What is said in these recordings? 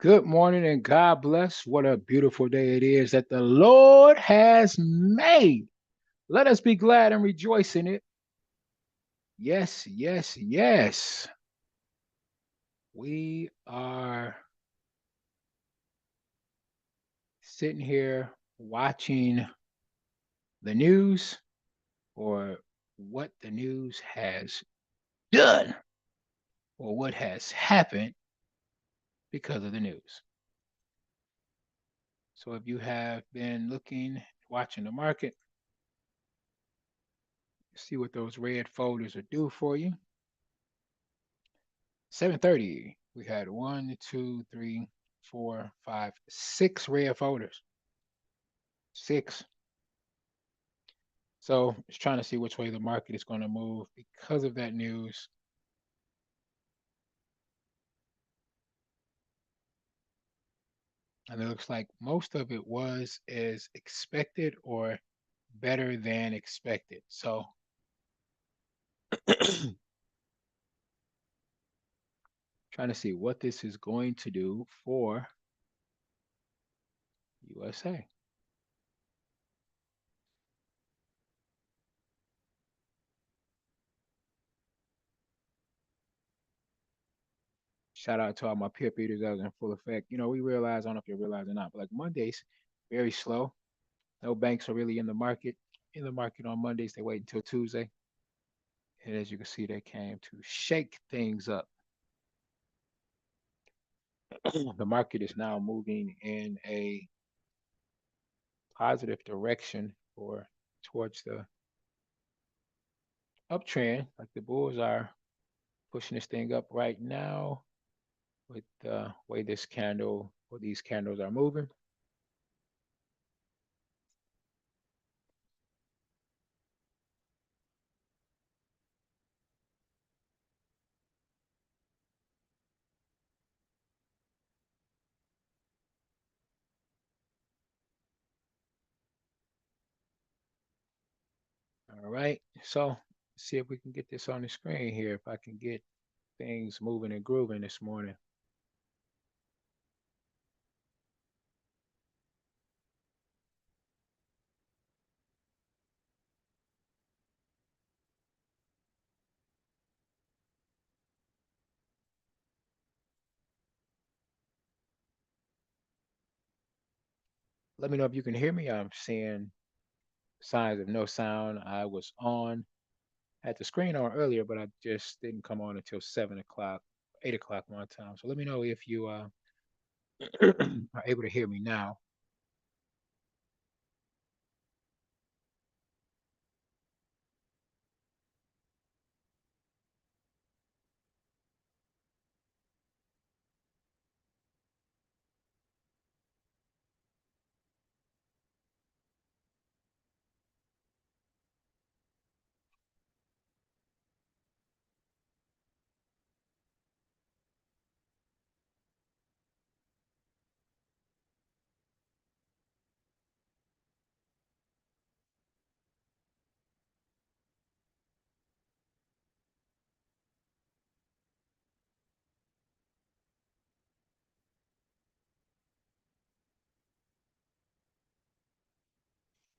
Good morning and God bless. What a beautiful day it is that the Lord has made. Let us be glad and rejoice in it. Yes, yes, yes. We are sitting here watching the news or what the news has done or what has happened because of the news. So if you have been looking, watching the market, see what those red folders are due for you. 7:30. We had one, two, three, four, five, six red folders. Six. So it's trying to see which way the market is going to move because of that news. And it looks like most of it was as expected or better than expected. So trying to see what this is going to do for USA. Shout out to all my peer beaters that was in full effect. We realize, I don't know if you realize or not, but like Mondays, very slow. No banks are really in the market. In the market on Mondays, they wait until Tuesday. And as you can see, they came to shake things up. The market is now moving in a positive direction or towards the uptrend, like the bulls are pushing this thing up right now with the way this candle or these candles are moving. All right. So see if we can get this on the screen here. If I can get things moving and grooving this morning. Let me know if you can hear me. I'm seeing signs of no sound. I was on, had the screen on earlier, but I just didn't come on until 7 o'clock, 8 o'clock my time. So let me know if you are able to hear me now.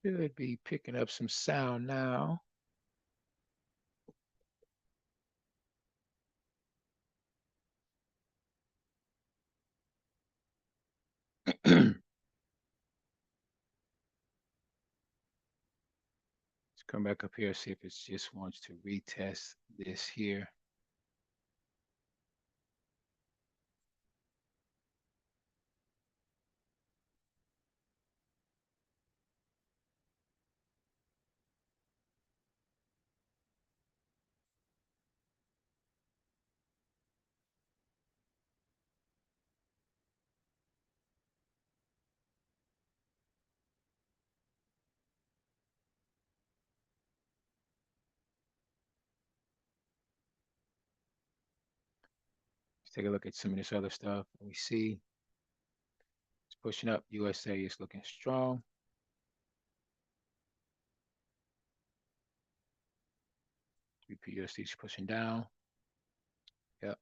Should be picking up some sound now. Let's come back up here, see if it just wants to retest this here. Let's take a look at some of this other stuff. We see it's pushing up. USA is looking strong. USD is pushing down. Yep.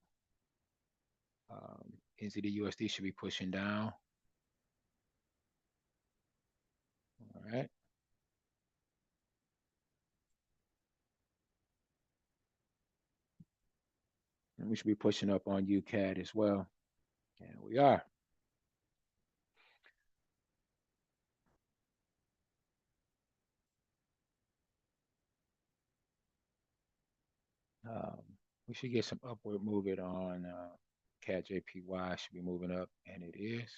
NZD USD should be pushing down. All right. And we should be pushing up on UCAD as well. And we are. Um, we should get some upward movement on CAD JPY should be moving up, and it is.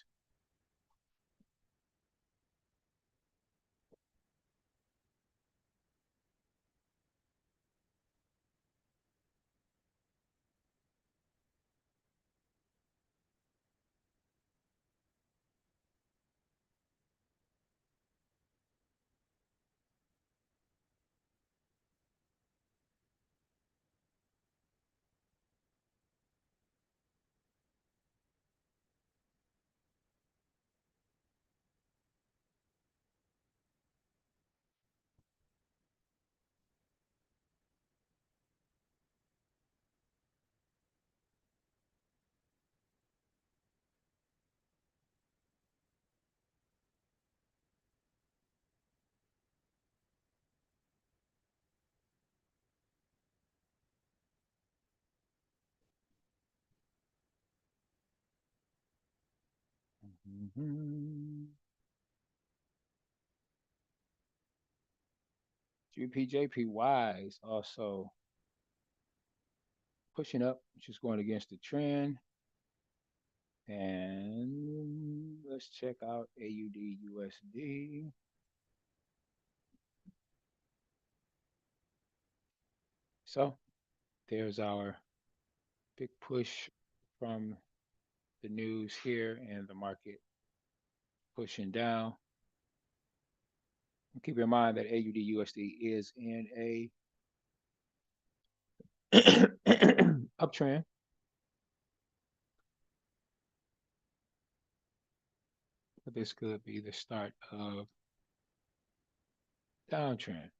Mm-hmm. GPJPY is also pushing up, which is going against the trend. And let's check out AUD USD. So there's our big push from the news here and the market pushing down. Keep in mind that AUD USD is in a uptrend. But this could be the start of downtrend.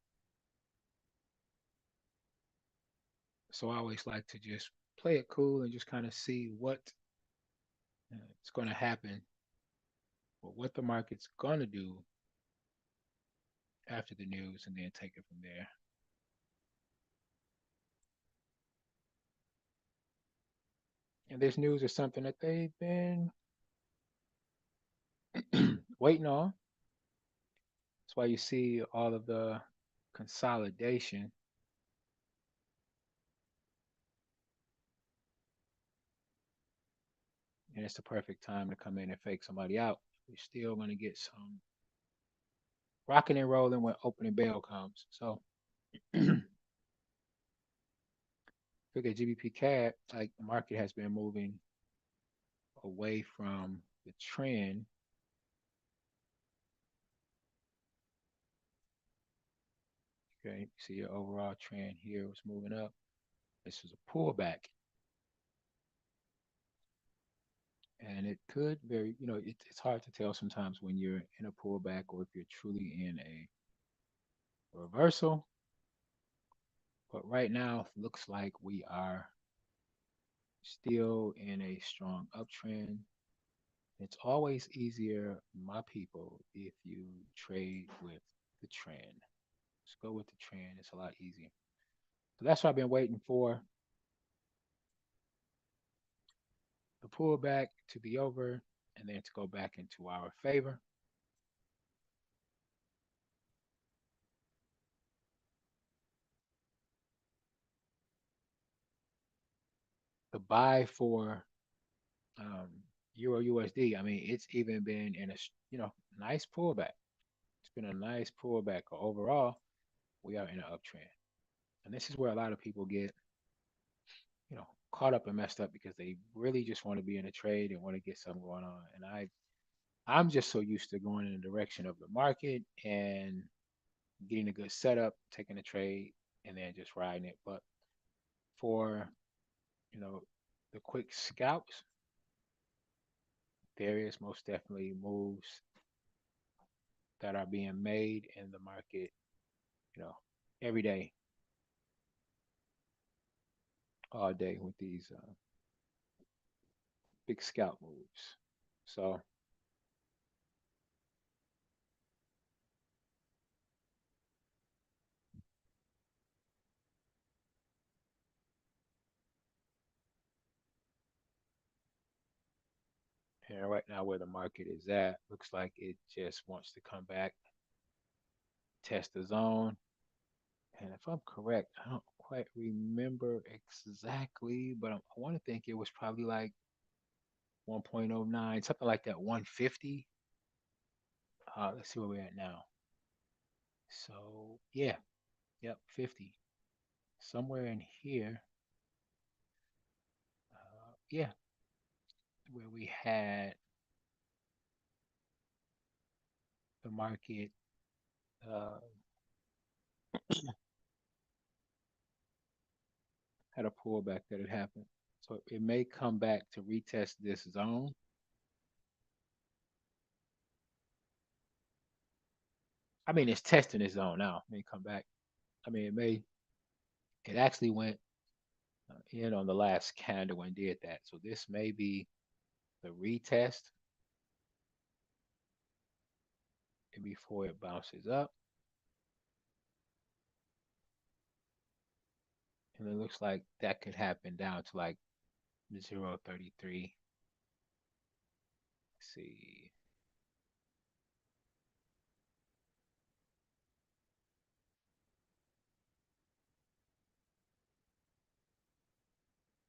So I always like to just play it cool and just kind of see what is going to happen or what the market's going to do after the news and then take it from there. And this news is something that they've been waiting on. That's why you see all of the consolidation. And it's the perfect time to come in and fake somebody out. We're still going to get some rocking and rolling when opening bell comes. So look at GBP CAD, like the market has been moving away from the trend. Okay, you see your overall trend here was moving up. This is a pullback. And it could very, it's hard to tell sometimes when you're in a pullback or if you're truly in a reversal. But right now, it looks like we are still in a strong uptrend. It's always easier, my people, if you trade with the trend. Just go with the trend. It's a lot easier. So that's what I've been waiting for. The pullback to be over and then to go back into our favor. The buy for um, Euro USD, I mean, it's even been in a nice pullback. It's been a nice pullback. Overall, we are in an uptrend. And this is where a lot of people get, caught up and messed up because they really just want to be in a trade and want to get something going on. And I'm just so used to going in the direction of the market and getting a good setup, taking a trade, and then just riding it. But for, you know, the quick scalps, there is most definitely moves that are being made in the market, you know, every day, all day with these big scalp moves. So and right now where the market is at, looks like it just wants to come back, test the zone. And if I'm correct, I don't quite remember exactly, but I want to think it was probably like 1.09, something like that, 150. Let's see where we're at now. So yeah, yep, 50. Somewhere in here, yeah, where we had the market uh, had a pullback that had happened. So it may come back to retest this zone. I mean, it's testing this zone now. It may come back. I mean, it actually went in on the last candle and did that. So this may be the retest before it bounces up. And it looks like that could happen down to like 0.33. Let's see.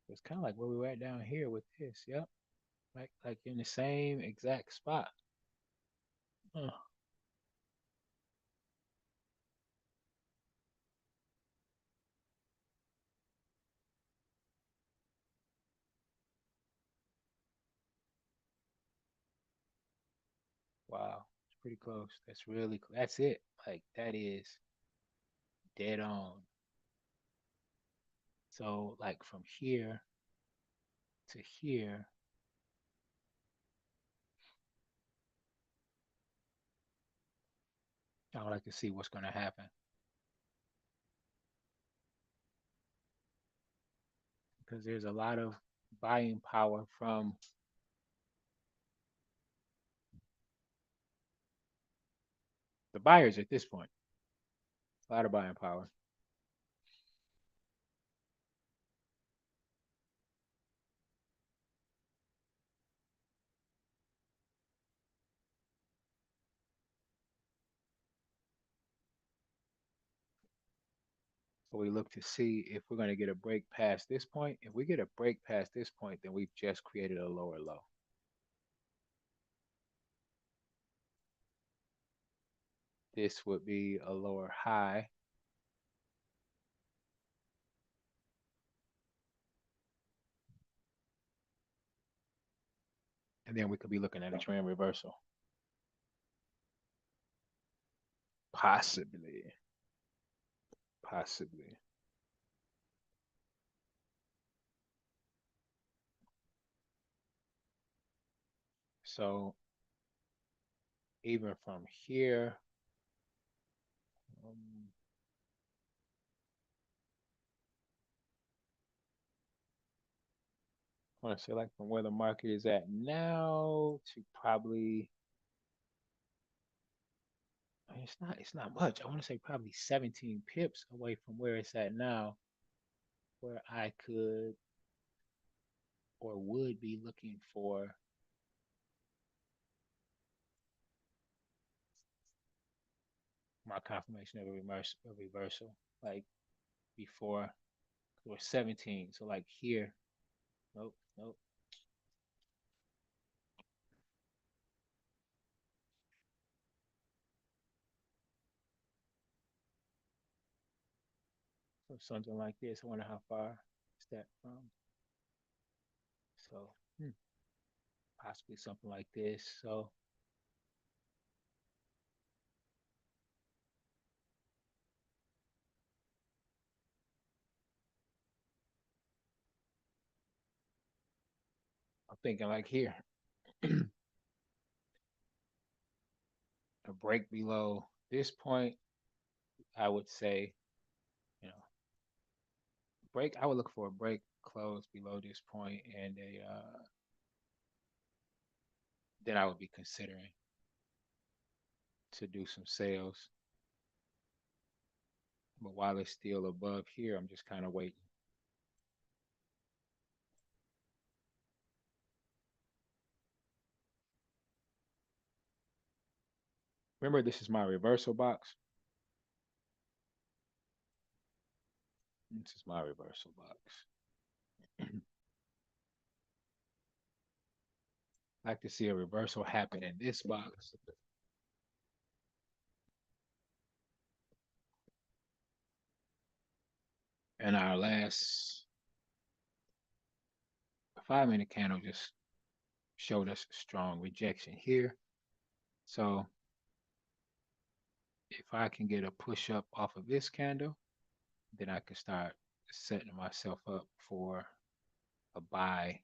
It's kind of like where we were at down here with this. Yep. Like in the same exact spot. Huh. Wow. It's pretty close. That's really close. That's it. Like that is dead on. So like from here to here, I would like to see what's going to happen because there's a lot of buying power from the buyers at this point. A lot of buying power. So we look to see if we're going to get a break past this point. If we get a break past this point, then we've just created a lower low. This would be a lower high. And then we could be looking at a trend reversal. Possibly. Possibly. So even from here, um, I want to say like from where the market is at now to probably it's not much. I want to say probably 17 pips away from where it's at now, where I could or would be looking for my confirmation of a reversal, like before or 17. So like here, nope, nope. So something like this. I wonder how far is that from. So possibly something like this. So I'm thinking like here, a break below this point. I would say, you know, break. I would look for a break close below this point and a then I would be considering to do some sales. But while it's still above here, I'm just kind of waiting. Remember, this is my reversal box. This is my reversal box. I like to see a reversal happen in this box. And our last 5 minute candle just showed us strong rejection here. So if I can get a push up off of this candle, then I can start setting myself up for a buy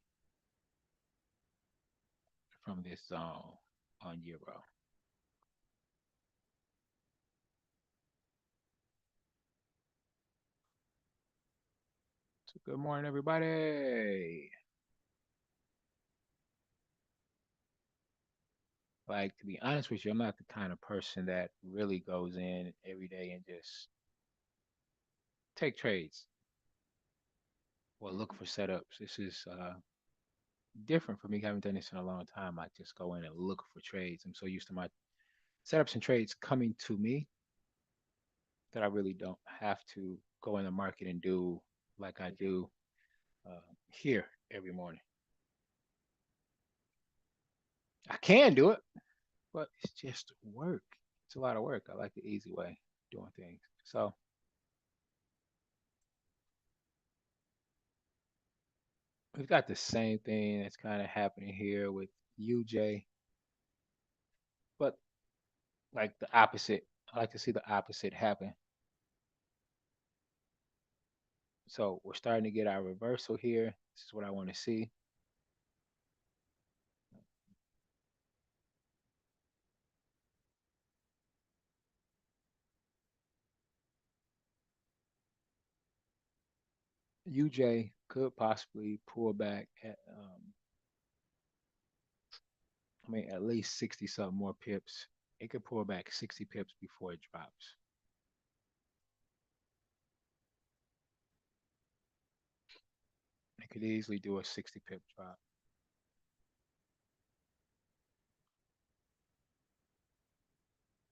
from this zone on euro. So good morning, everybody. Like, to be honest with you, I'm not the kind of person that really goes in every day and just take trades or look for setups. This is different for me. I haven't done this in a long time. I just go in and look for trades. I'm so used to my setups and trades coming to me that I really don't have to go in the market and do like I do here every morning. I can do it, but it's just work. It's a lot of work. I like the easy way doing things. So we've got the same thing that's kind of happening here with UJ, but like the opposite. I like to see the opposite happen. So we're starting to get our reversal here. This is what I want to see. UJ could possibly pull back at, I mean, at least 60 something more pips. It could pull back 60 pips before it drops. It could easily do a 60 pip drop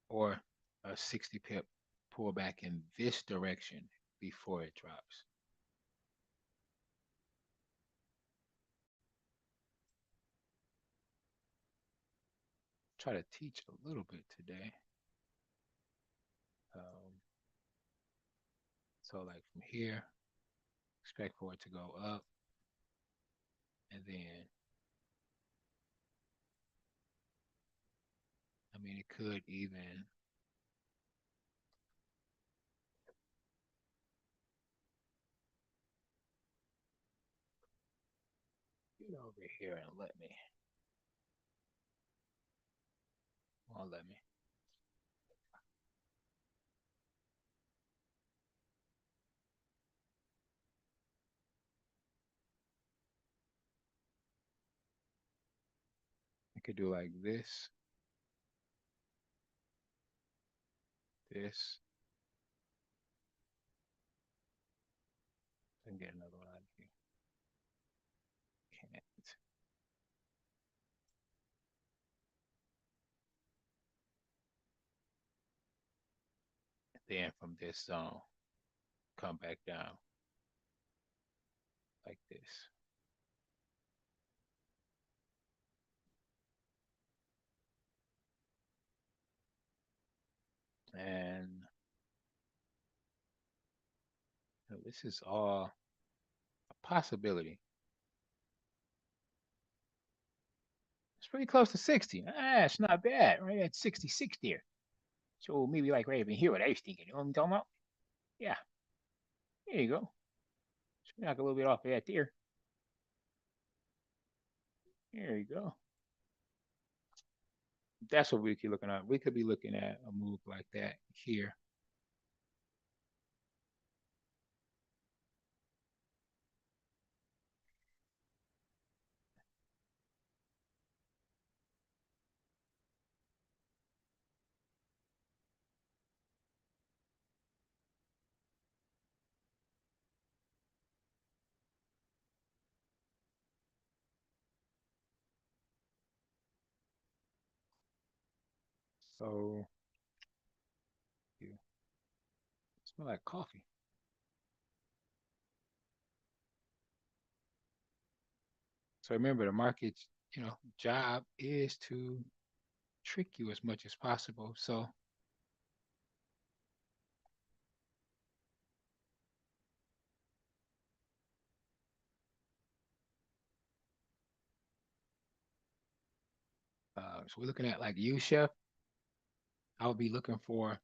or a 60 pip pullback in this direction before it drops. Try to teach a little bit today. Um, so like from here, expect for it to go up, and then I mean it could even get over here and let me. Won't let me. I could do like this, and get another one out of here. Can't. Then from this zone, come back down like this. And this is all a possibility. It's pretty close to 60. Ah, it's not bad. Right at 66 there. So maybe like right even here what I was thinking. You know what I'm talking about? Yeah. There you go. So knock a little bit off of that there. There you go. That's what we could be looking at. We could be looking at a move like that here. So you smell like coffee. So remember, the market's job is to trick you as much as possible. So so we're looking at like U Chef. I would be looking for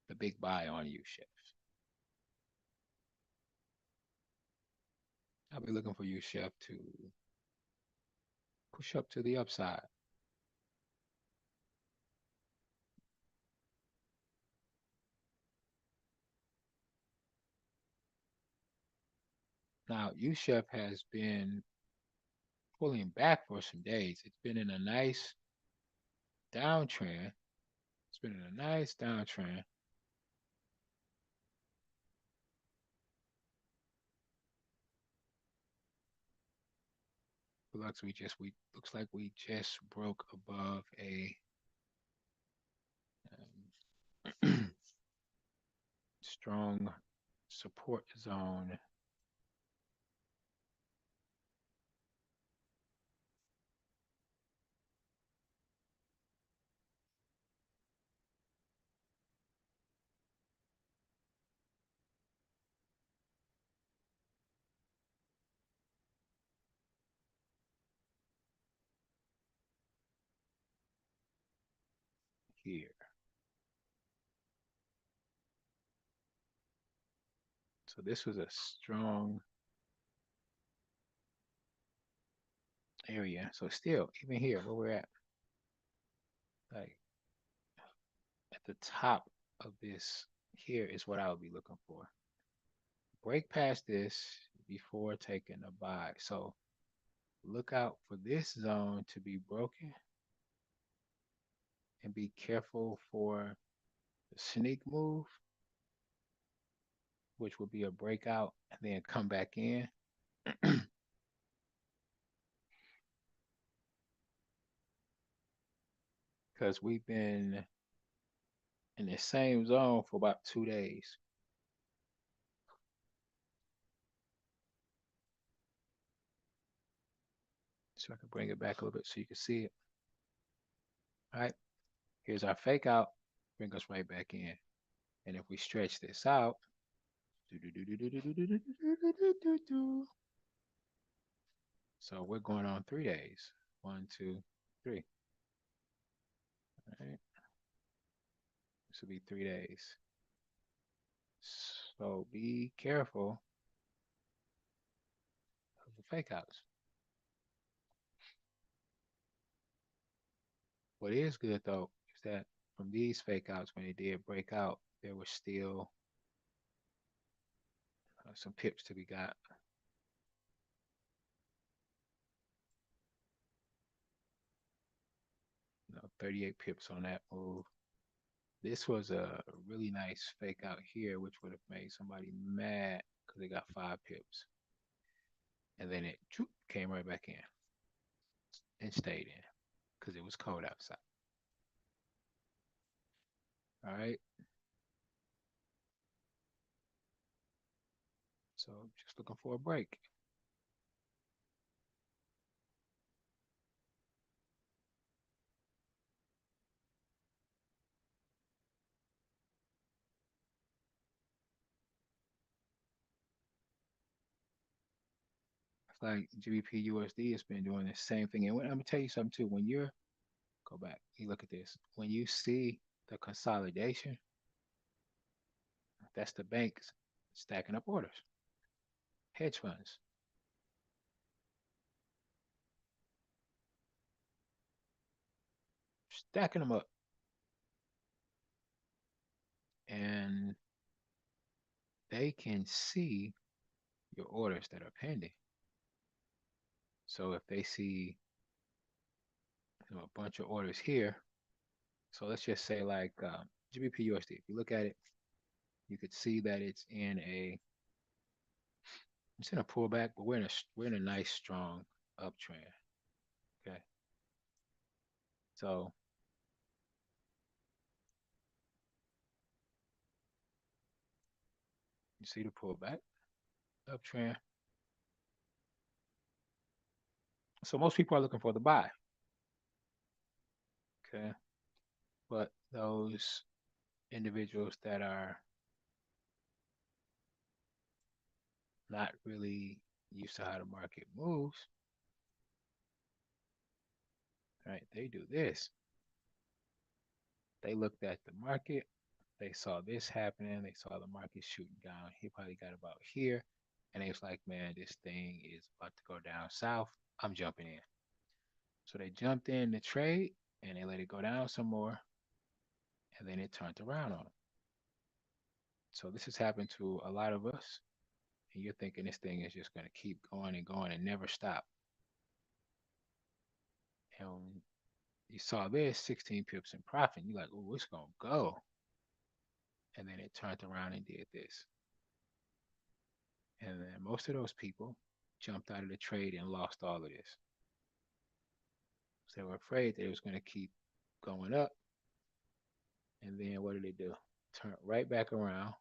the big buy on U Chef. I'll be looking for U Chef to push up to the upside. Now, U Chef has been pulling back for some days. It's been in a nice downtrend. It's been in a nice downtrend. Looks like we just broke above a um, strong support zone here. So this was a strong area. So still, even here where we're at, like at the top of this here is what I would be looking for. Break past this before taking a buy. So look out for this zone to be broken and be careful for the sneak move, which would be a breakout and then come back in. Because we've been in the same zone for about 2 days. So I can bring it back a little bit so you can see it. All right, here's our fake out, bring us right back in. And if we stretch this out, so we're going on 3 days. One, two, three. All right, this will be 3 days. So be careful of the fake outs. What is good though is that from these fake outs, when they did break out, there was still some pips to be got. 38 pips on that move. This was a really nice fake out here, which would have made somebody mad because they got 5 pips. And then it came right back in and stayed in because it was cold outside. All right. So just looking for a break. It's like GBP USD has been doing the same thing. And I'm going to tell you something too. When you're, go back, you look at this. When you see the consolidation, that's the banks stacking up orders, hedge funds stacking them up. And they can see your orders that are pending. So if they see a bunch of orders here, so let's just say like GBP USD. If you look at it, you could see that it's in a pullback, but we're in a nice strong uptrend. Okay, so You see the pullback, uptrend. So most people are looking for the buy. Okay. But those individuals that are not really used to how the market moves, right? They do this. They looked at the market, they saw this happening, they saw the market shooting down. He probably got about here, and they was like, man, this thing is about to go down south. I'm jumping in. So they jumped in the trade and they let it go down some more, and then it turned around on them. So this has happened to a lot of us, and you're thinking this thing is just going to keep going and never stop. And you saw this 16 pips in profit. You're like, oh, it's going to go. And then it turned around and did this. And then most of those people jumped out of the trade and lost all of this. So they were afraid that it was going to keep going up. And then what did they do? Turned right back around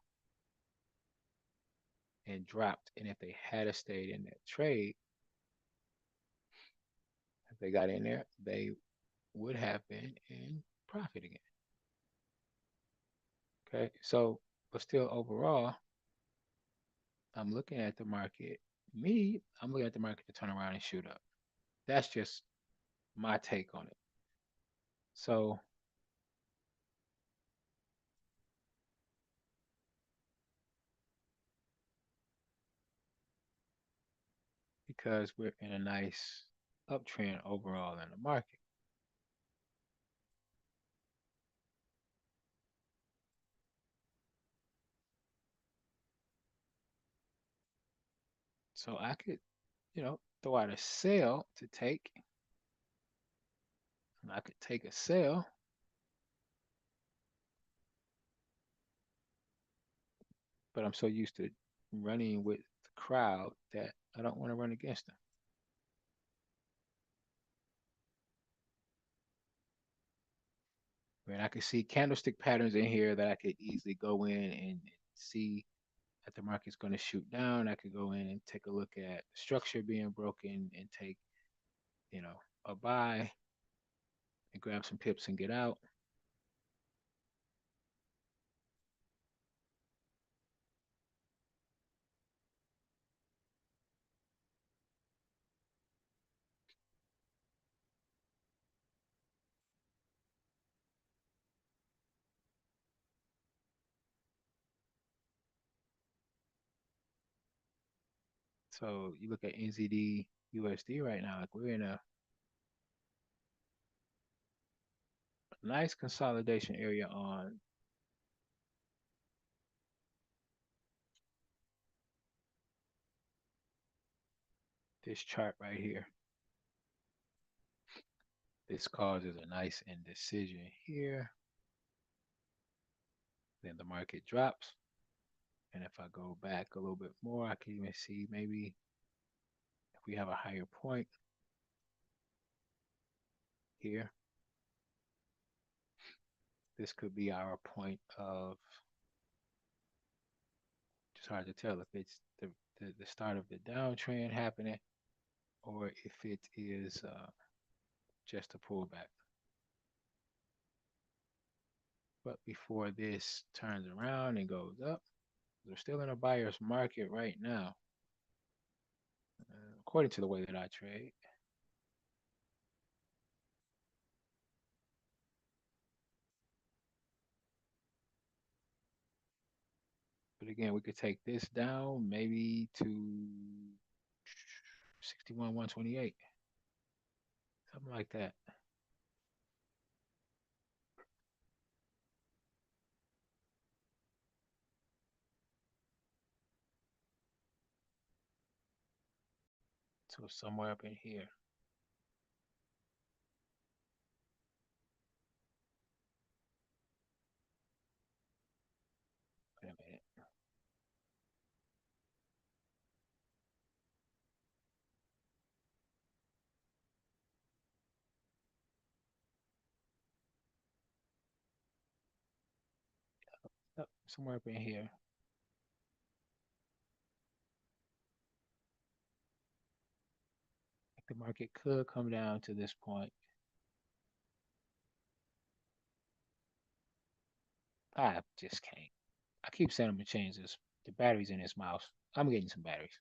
and dropped. And if they had stayed in that trade, if they got in there, they would have been in profit again. Okay. So, but still overall, I'm looking at the market. I'm looking at the market to turn around and shoot up. That's just my take on it. So, because we're in a nice uptrend overall in the market. So I could, throw out a sell to take. I could take a sell, but I'm so used to running with the crowd that I don't want to run against them. I mean, I could see candlestick patterns in here that I could easily go in and see that the market's going to shoot down. I could go in and take a look at the structure being broken and take, you know, a buy and grab some pips and get out. So you look at NZD USD right now, like we're in a nice consolidation area on this chart right here. This causes a nice indecision here. Then the market drops. And if I go back a little bit more, I can even see maybe if we have a higher point here, this could be our point of, it's hard to tell if it's the start of the downtrend happening or if it is just a pullback. But before this turns around and goes up, we're still in a buyer's market right now, according to the way that I trade. But again, we could take this down maybe to 61, 128, something like that. So somewhere up in here. Wait a minute. Somewhere up in here. The market could come down to this point. I just can't. I keep saying I'm gonna change this. The batteries in this mouse. I'm getting some batteries.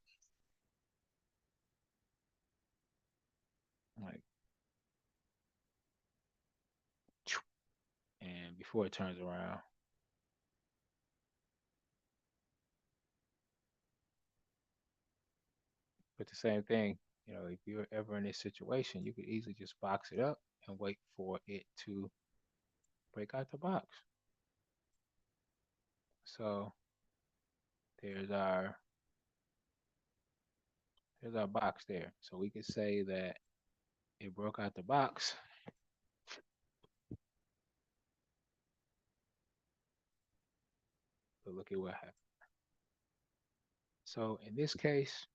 Like, and before it turns around. But the same thing, if you're ever in this situation, you could easily just box it up and wait for it to break out the box. So there's our there's our box there. So we could say that it broke out the box, but look at what happened. So in this case,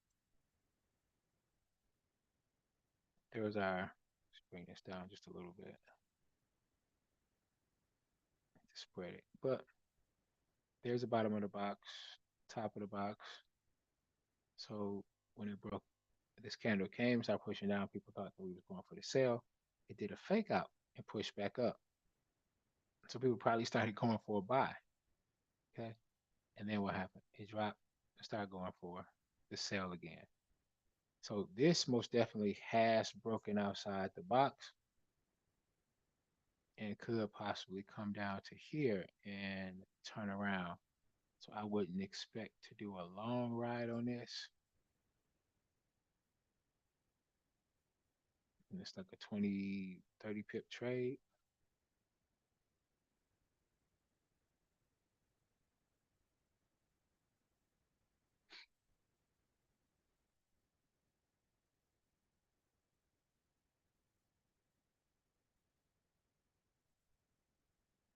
there's our let's bring this down just a little bit to spread it. But there's the bottom of the box, top of the box. So when it broke, this candle came, started pushing down. People thought that we was going for the sell. It did a fake out and pushed back up. So people probably started going for a buy. Okay. And then what happened? It dropped and started going for the sell again. So this most definitely has broken outside the box and could possibly come down to here and turn around. So I wouldn't expect to do a long ride on this. And it's like a 20, 30 pip trade.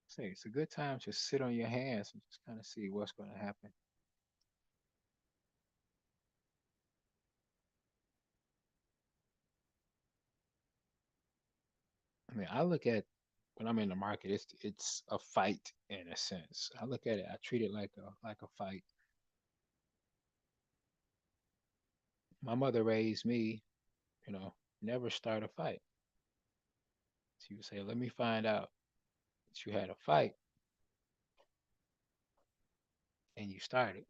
Say it's a good time to sit on your hands and just kind of see what's going to happen. I mean, I look at when I'm in the market, it's a fight in a sense. I look at it, I treat it like a fight. My mother raised me, you know, never start a fight. She would say, "Let me find out that you had a fight and you started.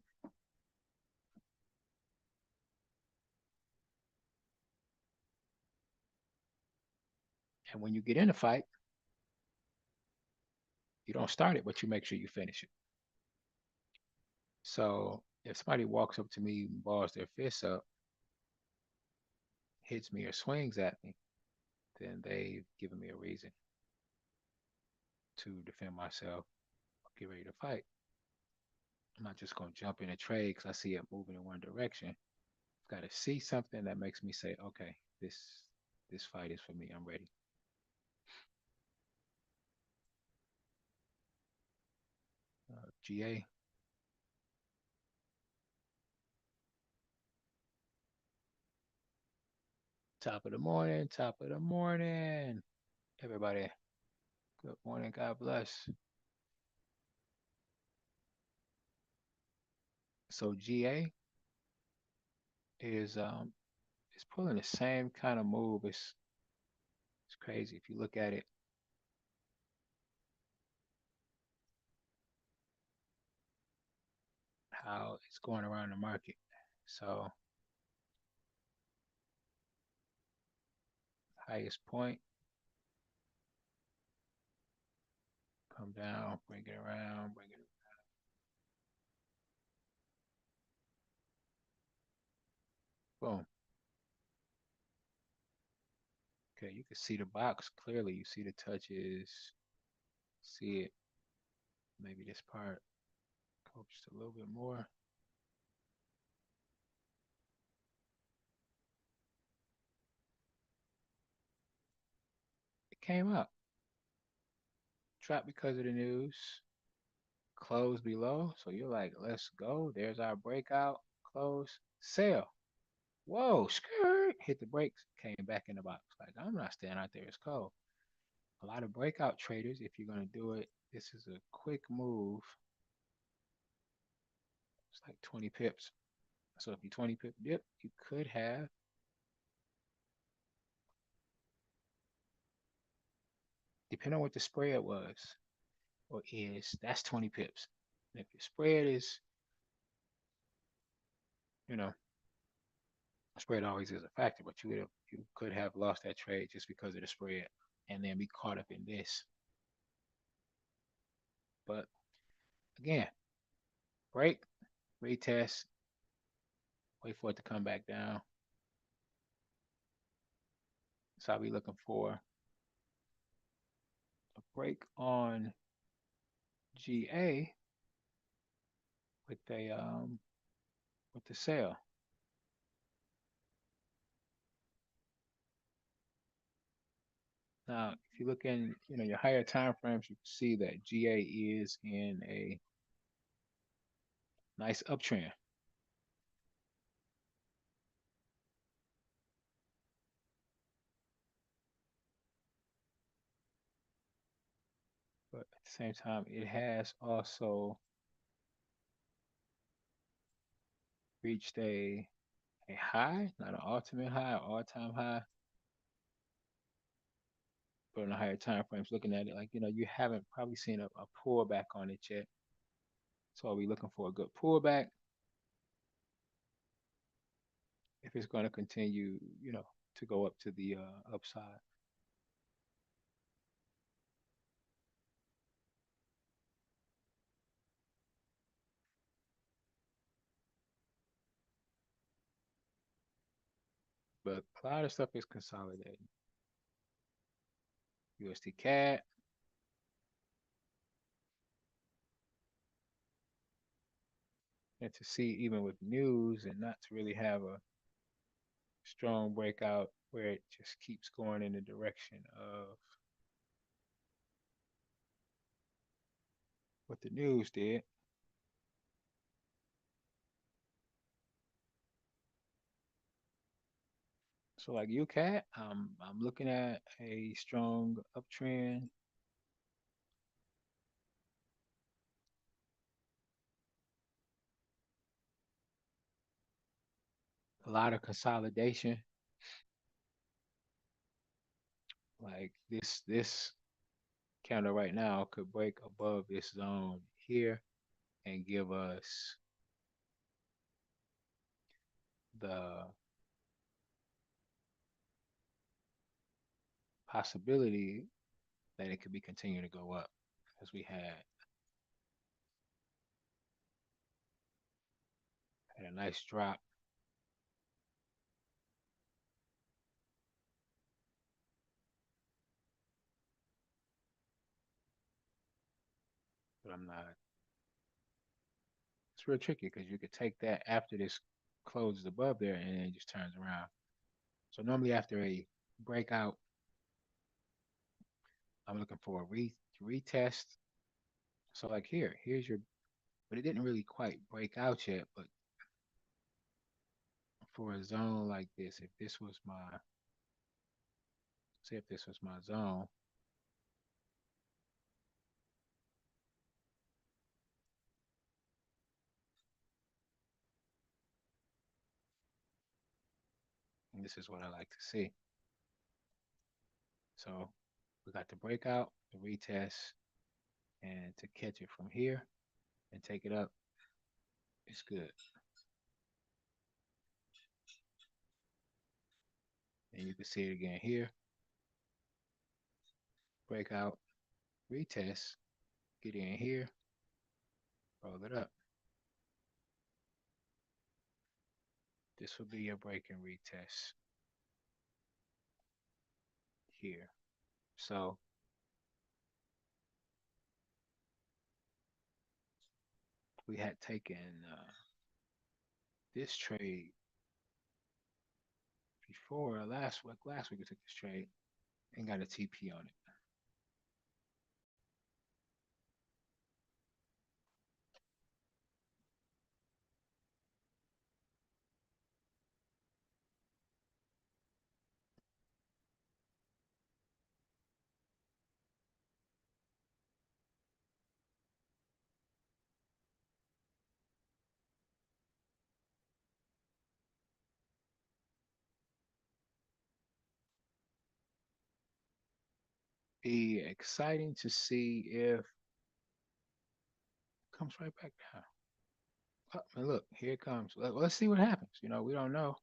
And when you get in a fight, you don't start it, but you make sure you finish it." So if somebody walks up to me, balls their fists up, hits me or swings at me, then they've given me a reason to defend myself, get ready to fight. I'm not just going to jump in a trade because I see it moving in one direction. I've got to see something that makes me say, okay, this fight is for me. I'm ready. GA, top of the morning, top of the morning. Everybody, good morning. God bless. So GA is pulling the same kind of move. It's crazy if you look at it, how it's going around the market. So highest point, come down, bring it around, bring it. Boom. Okay, you can see the box clearly. You see the touches. See it. Maybe this part. Go just a little bit more. It came up. Dropped because of the news. Close below. So you're like, let's go. There's our breakout. Close. Sell. Whoa, skirt. Hit the brakes. Came back in the box. Like, I'm not staying out there. It's cold. A lot of breakout traders, if you're going to do it, this is a quick move. It's like 20 pips. So if you 20 pip dip, you could have depending on what the spread was or is, that's 20 pips. And if your spread is, you know, spread always is a factor, but you could have lost that trade just because of the spread and then be caught up in this. But again, break, retest, wait for it to come back down. So I'll be looking for a break on GA with a with the sell. Now, if you look in, your higher time frames, you can see that GA is in a nice uptrend. But at the same time, it has also reached a high, not an ultimate high, all-time high, but in the higher time frames, looking at it, like, you haven't probably seen a pullback on it yet. So are we looking for a good pullback? If it's going to continue, to go up to the upside. But a lot of stuff is consolidating. USD CAD, and to see even with news and not to really have a strong breakout where it just keeps going in the direction of what the news did. So like UCAT, I'm looking at a strong uptrend. A lot of consolidation. Like this counter right now could break above this zone here and give us the possibility that it could be continuing to go up as we had a nice drop. But I'm not. It's real tricky because you could take that after this closes above there and then it just turns around. So normally after a breakout, I'm looking for a retest. So like here's your, but it didn't really quite break out yet. But for a zone like this, if this was my, say if this was my zone, and this is what I like to see. So we got the breakout, the retest, and to catch it from here and take it up, it's good. And you can see it again here, breakout, retest, get in here, roll it up. This will be your break and retest here. So we had taken this trade before last week. Last week we took this trade and got a TP on it. be exciting to see if it comes right back down. Oh, and look, here it comes. Let's see what happens. We don't know.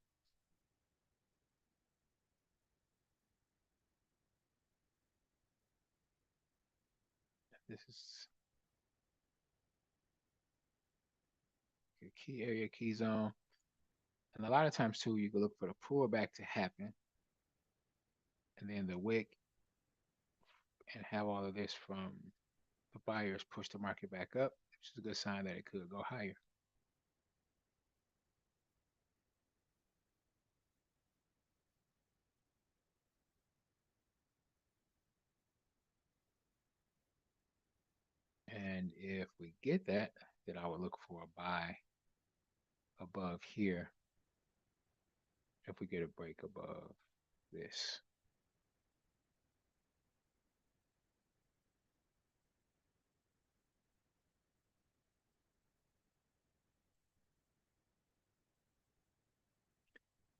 This is your key area, key zone. And a lot of times too, you can look for the pullback to happen and then the wick and have all of this from the buyers push the market back up, which is a good sign that it could go higher. And if we get that, then I would look for a buy above here if we get a break above this.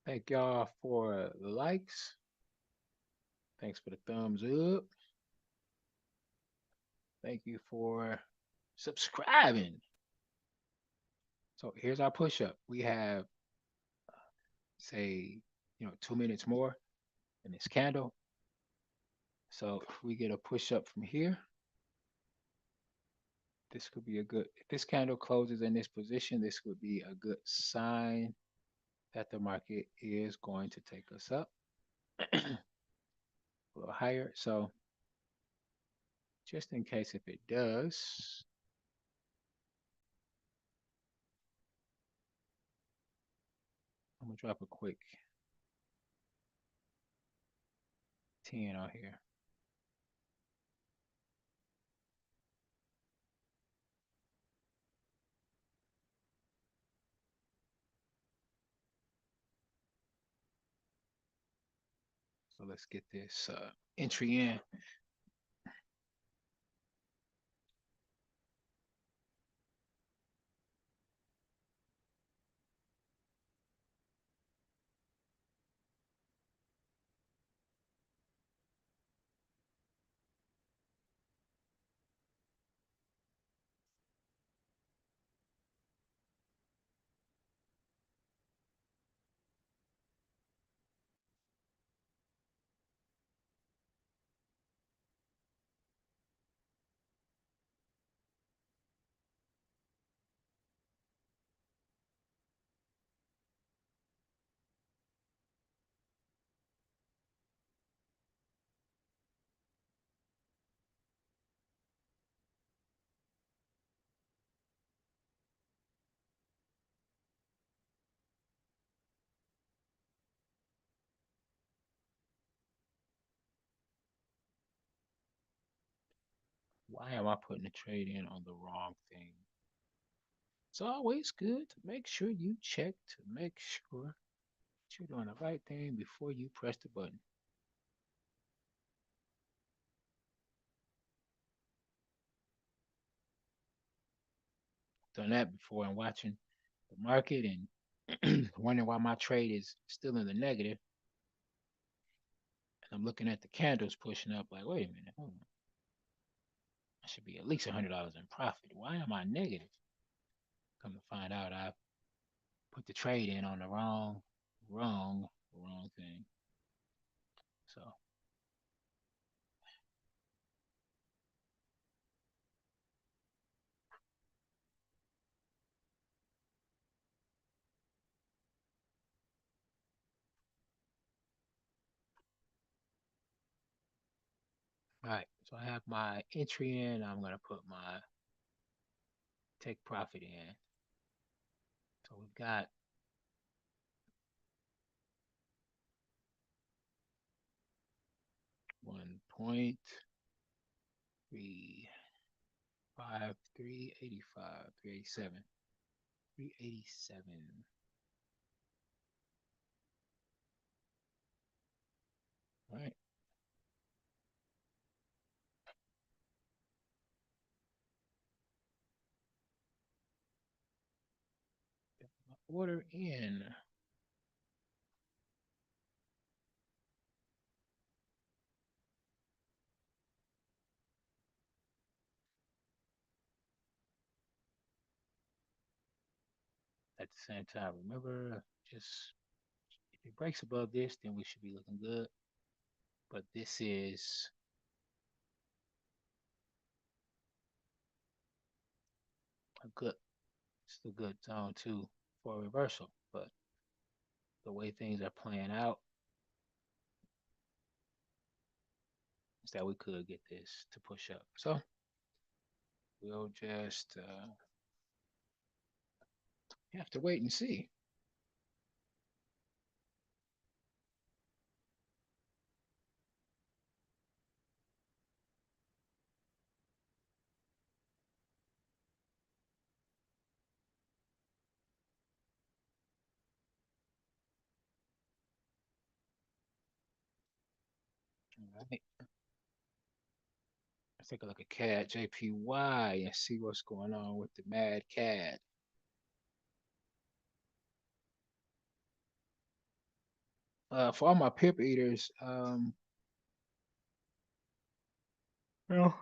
Thank y'all for the likes. Thanks for the thumbs up. Thank you for subscribing. So here's our push up. We have, say, 2 minutes more in this candle. So if we get a push up from here, this could be a good, if this candle closes in this position, this would be a good sign that the market is going to take us up a little higher. So just in case if it does, I'm gonna drop a quick 10 on here. So let's get this entry in. Why am I putting the trade in on the wrong thing? It's always good to make sure you check to make sure that you're doing the right thing before you press the button. Done that before and watching the market and wondering why my trade is still in the negative. And I'm looking at the candles pushing up like, wait a minute, hold on. I should be at least $100 in profit. Why am I negative? Come to find out, I put the trade in on the wrong thing. So, all right. So I have my entry in. I'm going to put my take profit in. So we've got 1.35385, 387, 387. All right. Get my order in. at the same time. Remember, just if it breaks above this, then we should be looking good. But this is a good, it's a good zone too for a reversal. But the way things are playing out is that we could get this to push up. So we'll just have to wait and see. All right. Let's take a look at CAD JPY and see what's going on with the Mad CAD. For all my pip eaters, well,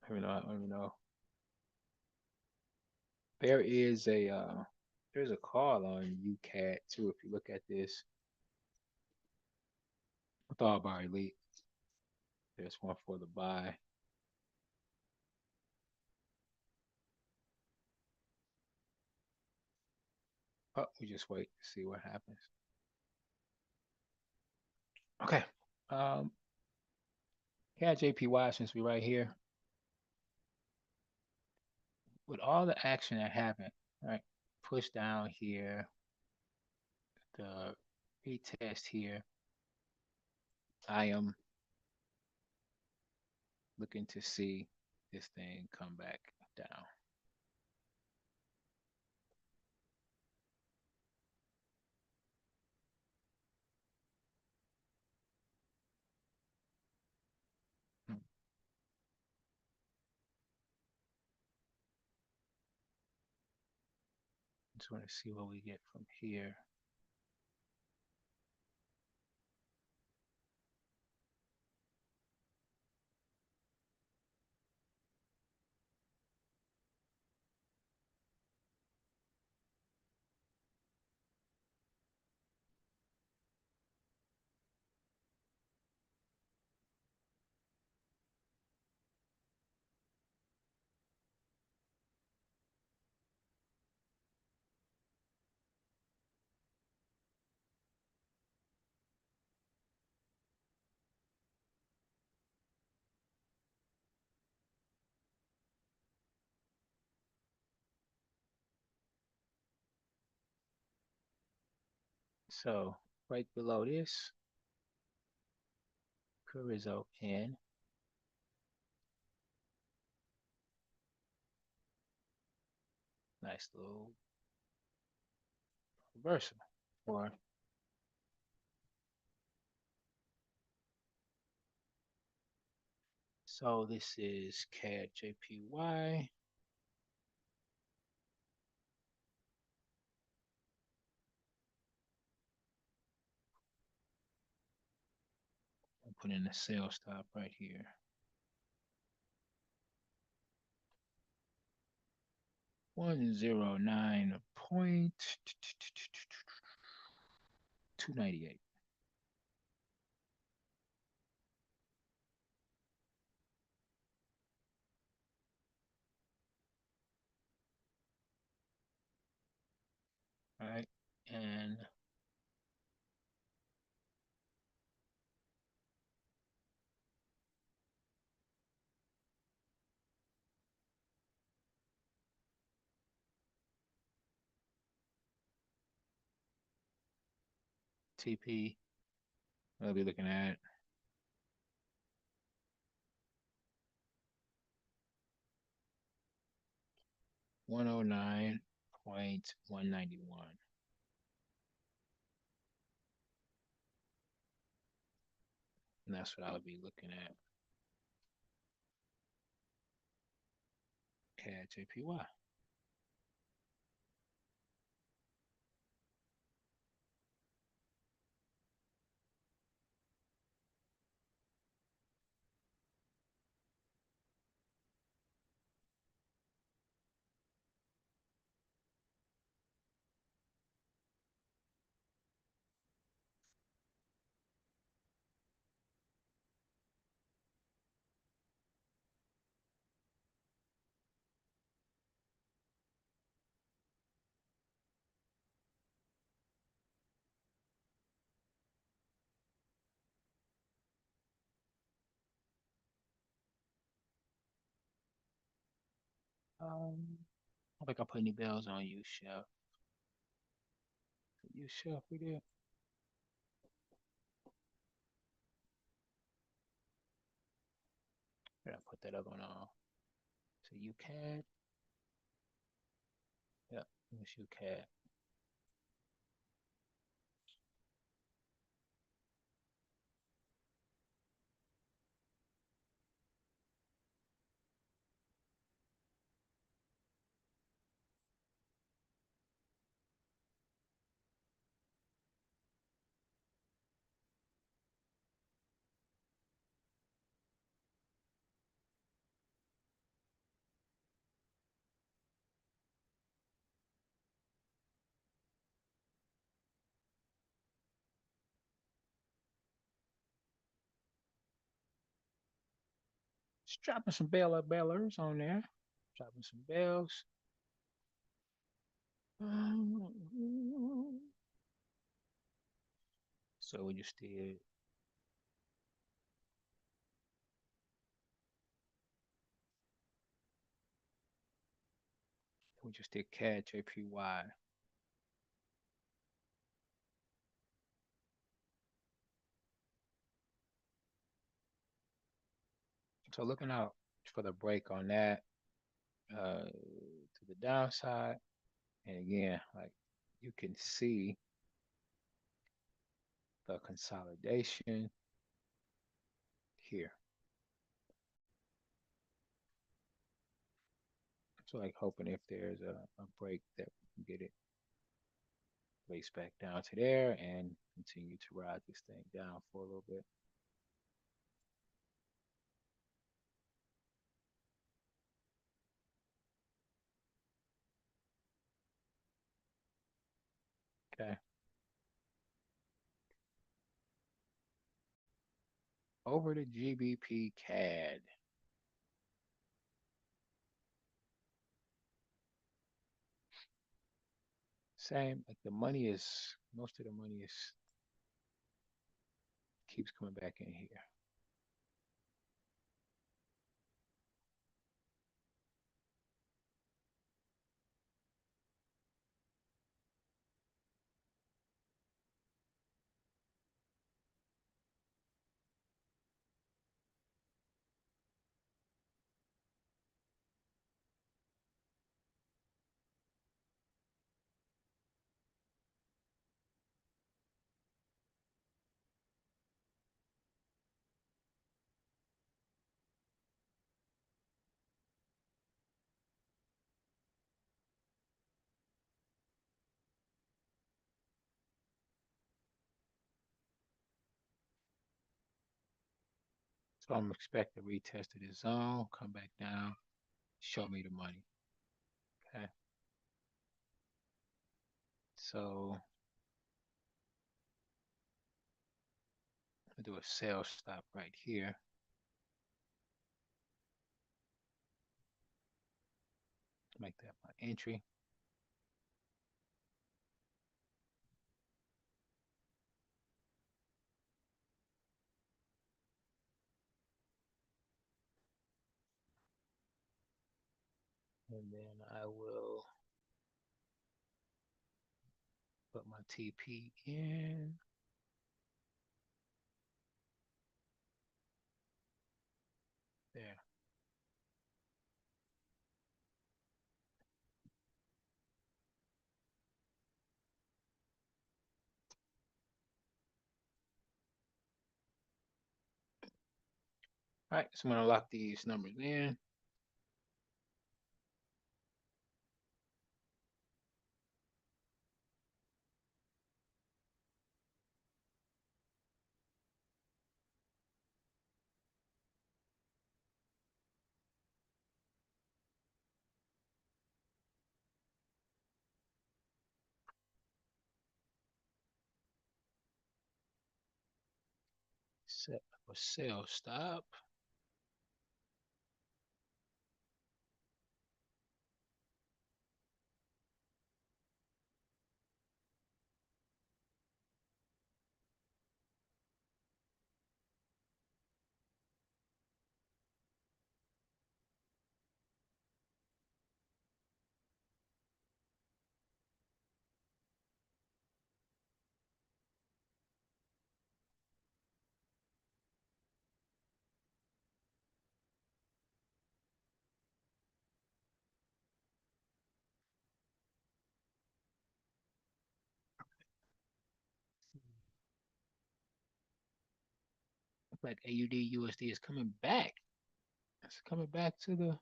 let me know. There is a there's a call on UCAD too. If you look at this with all bar elite, there's one for the buy. Oh, we just wait to see what happens. Okay. Um, CAD JPY since we right here with all the action that happened, right? Push down here, the retest here. I am looking to see this thing come back down. Hmm. Just want to see what we get from here. So right below this, Carrizo in. Nice little reversal. Or so this is CAD JPY. I'll put in the sell stop right here. 109.298. All right. And TP, I'll be looking at 109.191. And that's what I'll be looking at. CAD JPY. I don't think I put any bells on you, chef. You chef, we did. Did I put that other one on? So you can. Yep, it's you can. Just dropping some bellers on there. Dropping some bells. So we just did CAD JPY. So looking out for the break on that to the downside. And again, like you can see the consolidation here. So like hoping if there's a break that we can get it placed back down to there and continue to ride this thing down for a little bit. Okay. Over to GBP CAD. Same, like the money is most of the money is keeps coming back in here. So I'm expecting retest of the zone, come back down, show me the money. Okay. So I'm gonna do a sell stop right here. Make that my entry. And then I will put my TP in. There. All right, so I'm gonna lock these numbers in. Set up a sell stop. like AUD USD is coming back. It's coming back to the.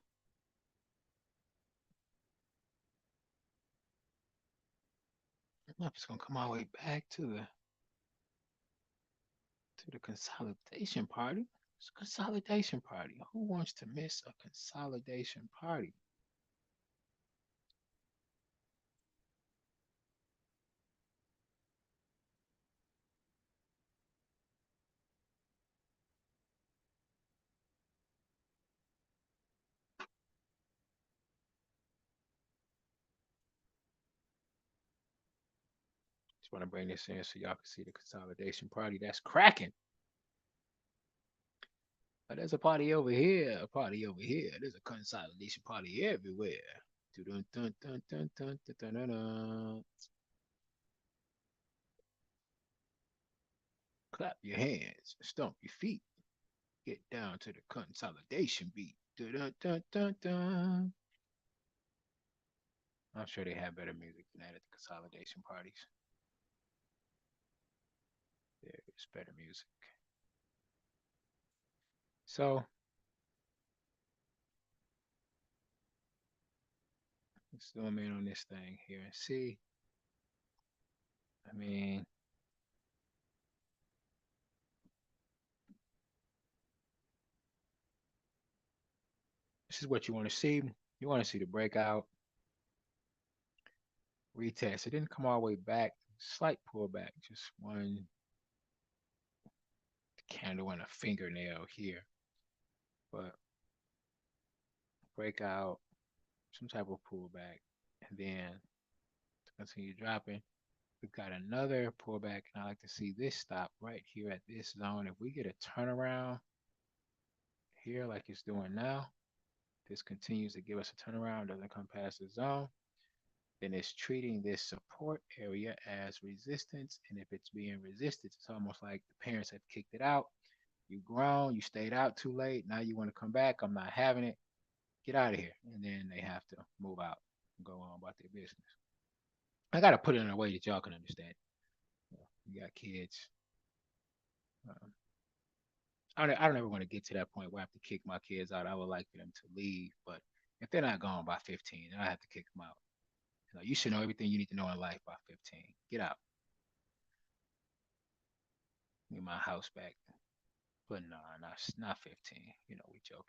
I don't know if it's gonna come all the way back to the consolidation party. It's a consolidation party. Who wants to miss a consolidation party? Just want to bring this in so y'all can see the consolidation party that's cracking. There's a party over here, a party over here. There's a consolidation party everywhere. Dun, dun, dun, dun, dun, dun, dun, dun, dun. Clap your hands, stomp your feet, get down to the consolidation beat. Dun, dun, dun, dun, dun. I'm sure they have better music than that at the consolidation parties. There's better music. So let's zoom in on this thing here and see. I mean, this is what you want to see. You want to see the breakout, retest. It didn't come all the way back. Slight pullback, just one candle and a fingernail here. But breakout, some type of pullback, and then to continue dropping. We've got another pullback, and I like to see this stop right here at this zone. If we get a turnaround here like it's doing now, this continues to give us a turnaround, doesn't come past the zone, then it's treating this support area as resistance. And if it's being resisted, it's almost like the parents have kicked it out. You've grown, you stayed out too late. Now you want to come back. I'm not having it. Get out of here. And then they have to move out and go on about their business. I got to put it in a way that y'all can understand. You got kids. Um, I don't ever want to get to that point where I have to kick my kids out. I would like for them to leave, but if they're not gone by 15, I have to kick them out. You should know everything you need to know in life by 15. Get out. Get my house back. But no, not 15. We joking.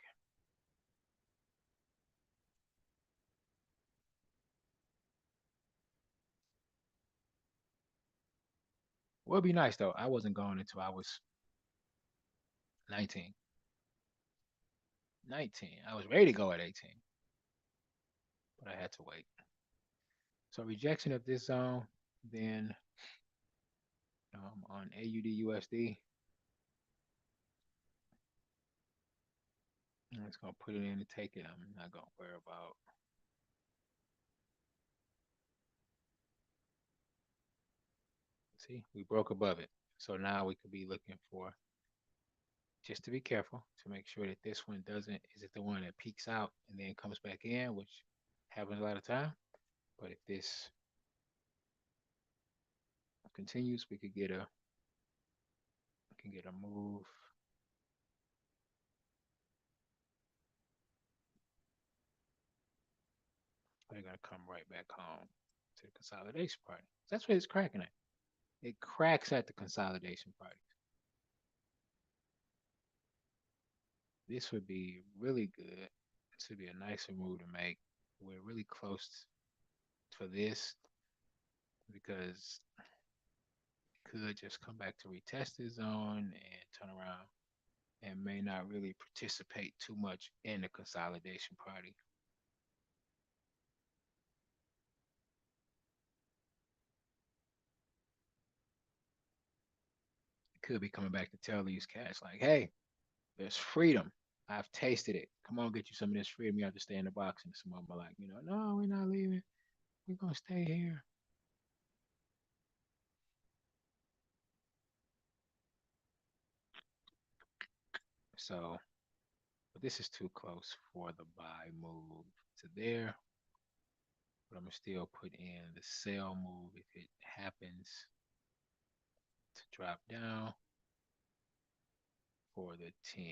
Well, it'd be nice though. I wasn't going until I was 19. 19. I was ready to go at 18, but I had to wait. So rejection of this zone, then on AUD USD, I'm just gonna put it in and take it. I'm not gonna worry about. See, we broke above it. So now we could be looking for, just to be careful to make sure that this one doesn't, is it the one that peaks out and then comes back in, which happens a lot of time. But if this continues, we can get a move. They're gonna come right back home to the consolidation party. That's what it's cracking at. It cracks at the consolidation party. This would be really good. This would be a nicer move to make. We're really close for this because it could just come back to retest the zone and turn around and may not really participate too much in the consolidation party. It could be coming back to tell these cats like, hey, there's freedom. I've tasted it. Come on, get you some of this freedom. You have to stay in the box. And some of them are like, no, we're not leaving. We're gonna stay here. So, but this is too close for the buy move to there. But I'm gonna still put in the sell move if it happens to drop down for the 10.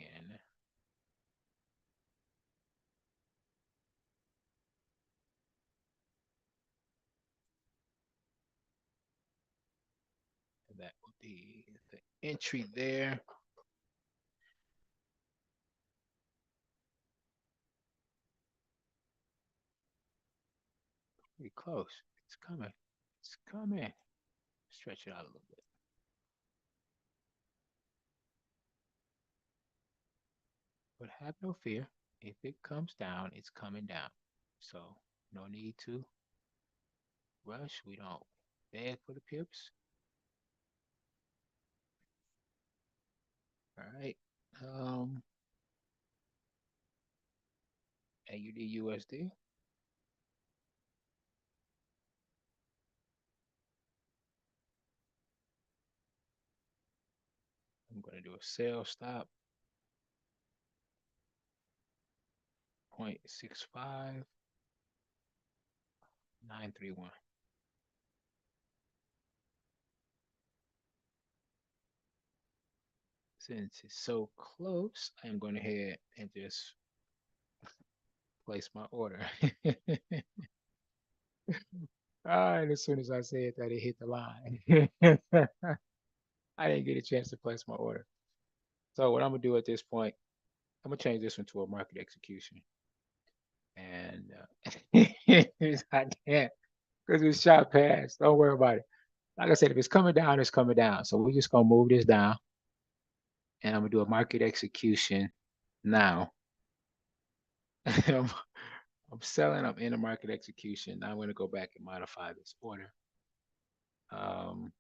And that will be the entry there. Pretty close. It's coming. It's coming. Stretch it out a little bit. But have no fear. If it comes down, it's coming down. So no need to rush. We don't beg for the pips. All right. Um, AUD USD. I'm going to do a sell stop. 0.65931. Since it's so close, I'm going ahead and just place my order. All right, as soon as I said that, it hit the line. I didn't get a chance to place my order. So what I'm gonna do at this point, I'm gonna change this one to a market execution, and I can't because it's shot past. Don't worry about it. Like I said, if it's coming down, it's coming down. So we're just gonna move this down, and I'm gonna do a market execution now. I'm, I'm selling. I'm in a market execution. Now I'm gonna go back and modify this order. Um,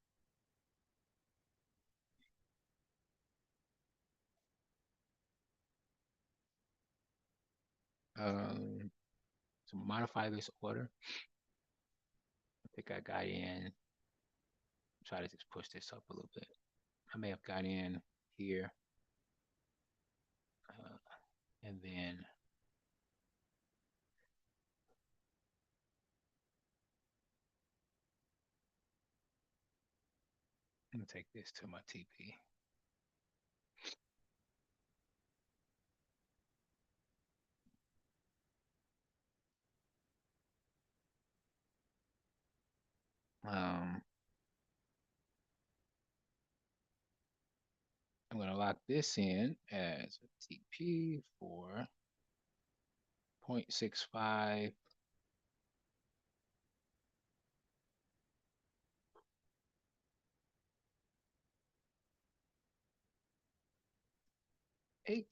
um, to modify this order, I think I got in. Try to just push this up a little bit. I may have got in here, and then I'm gonna take this to my TP. Um, I'm gonna lock this in as a TP for 0.65. $805.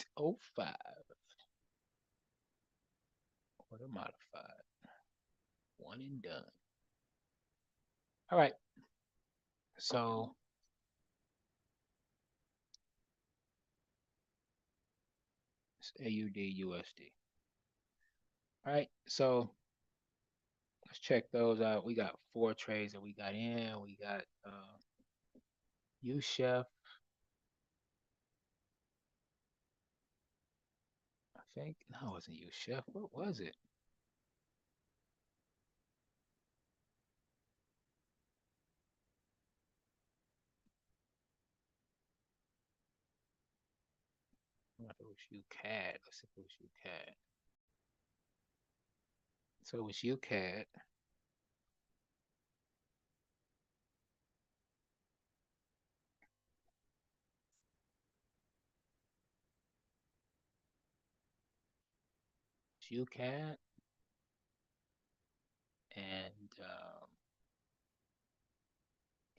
Order modified. One and done. All right. So it's AUD USD. All right. So let's check those out. We got 4 trades that we got in. We got U Chef. I think no, it wasn't U Chef. What was it? I don't know if it was UCAD. Let's see if it was UCAD. So it was UCAD. UCAD and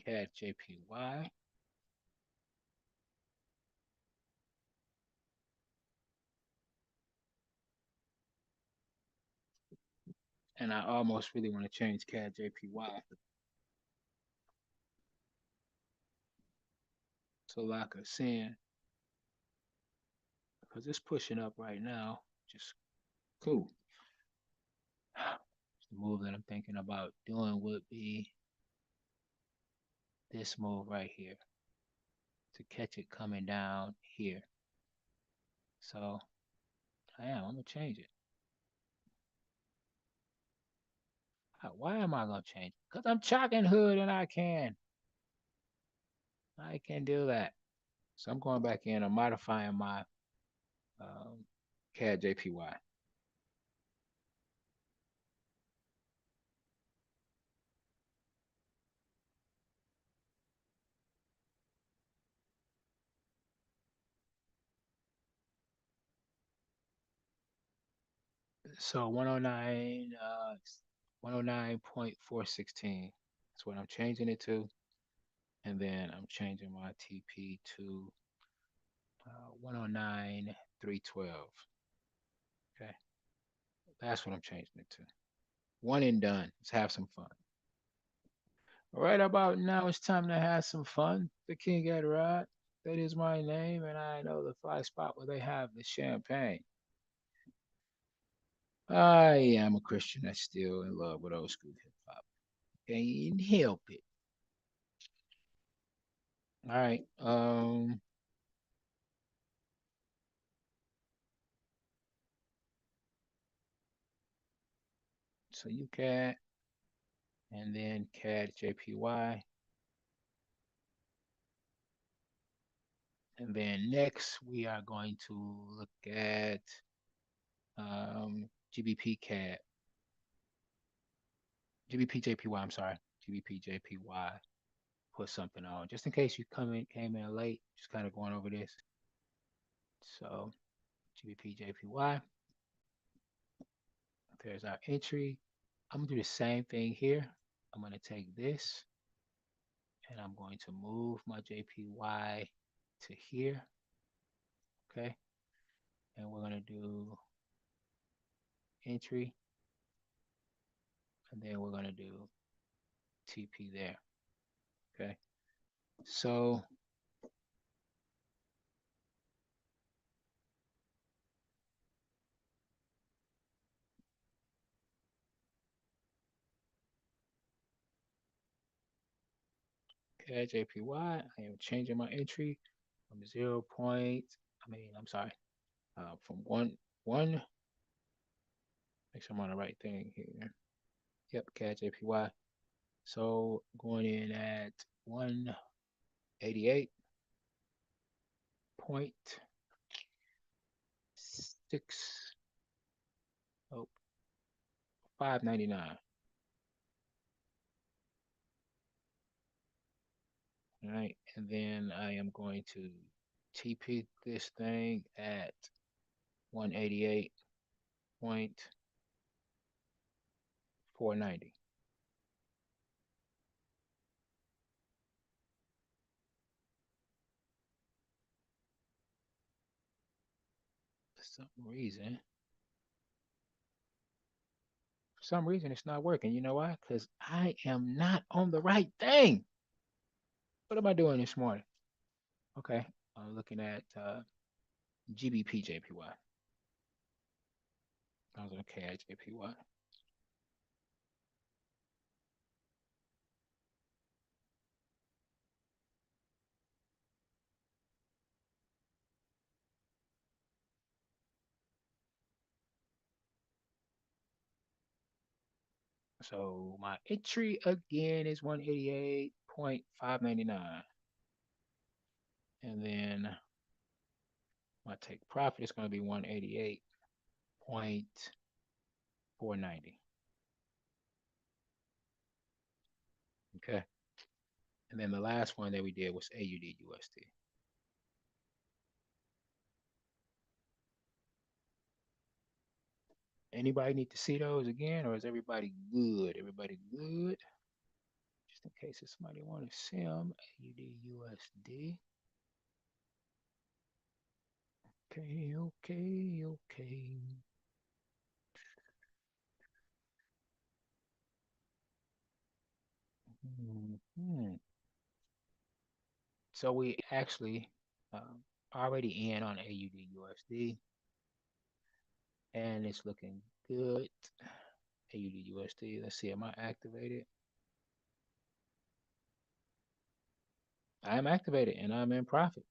CAD JPY. And I almost really want to change CAD JPY to lock us in because it's pushing up right now. Just cool. The move that I'm thinking about doing would be this move right here to catch it coming down here. So I'm gonna change it. Why am I gonna change it? Because I'm Chocinhood and I can do that. So I'm going back in. I'm modifying my um, CAD JPY. So 109.416. That's what I'm changing it to. And then I'm changing my TP to 109.312. Okay. That's what I'm changing it to. One and done. Let's have some fun. Right about now, it's time to have some fun. The King Ed Rod. That is my name, and I know the fly spot where they have the champagne. I am a Christian that's still in love with old school hip hop. Can't help it. All right. So you CAD and then CAD JPY. And then next we are going to look at GBP CAD, GBP JPY, I'm sorry, GBP JPY. Put something on just in case you came in late, just kind of going over this. So GBP JPY, there's our entry. I'm gonna do the same thing here. I'm gonna take this and I'm going to move my JPY to here. Okay. And we're gonna do entry and then we're gonna do TP there. Okay. So okay, JPY, I am changing my entry from 0 point, I'm sorry, from one, make sure I'm on the right thing here. Yep, CAD JPY. So going in at 188.6, oh, 599. All right, and then I am going to TP this thing at 188.490. For some reason it's not working. You know why? Because I am not on the right thing. What am I doing this morning? Okay, I'm looking at GBP JPY. I was okay at JPY. So my entry again is 188.599. And then my take profit is going to be 188.490. Okay. And then the last one that we did was AUD USD. Anybody need to see those again, or is everybody good? Everybody good? Just in case if somebody want to see them, AUD USD. Okay, okay, okay. Mhm. So we actually already in on AUD USD, and it's looking good. AUD USD. Let's see, am I activated? I am activated, and I'm in profit.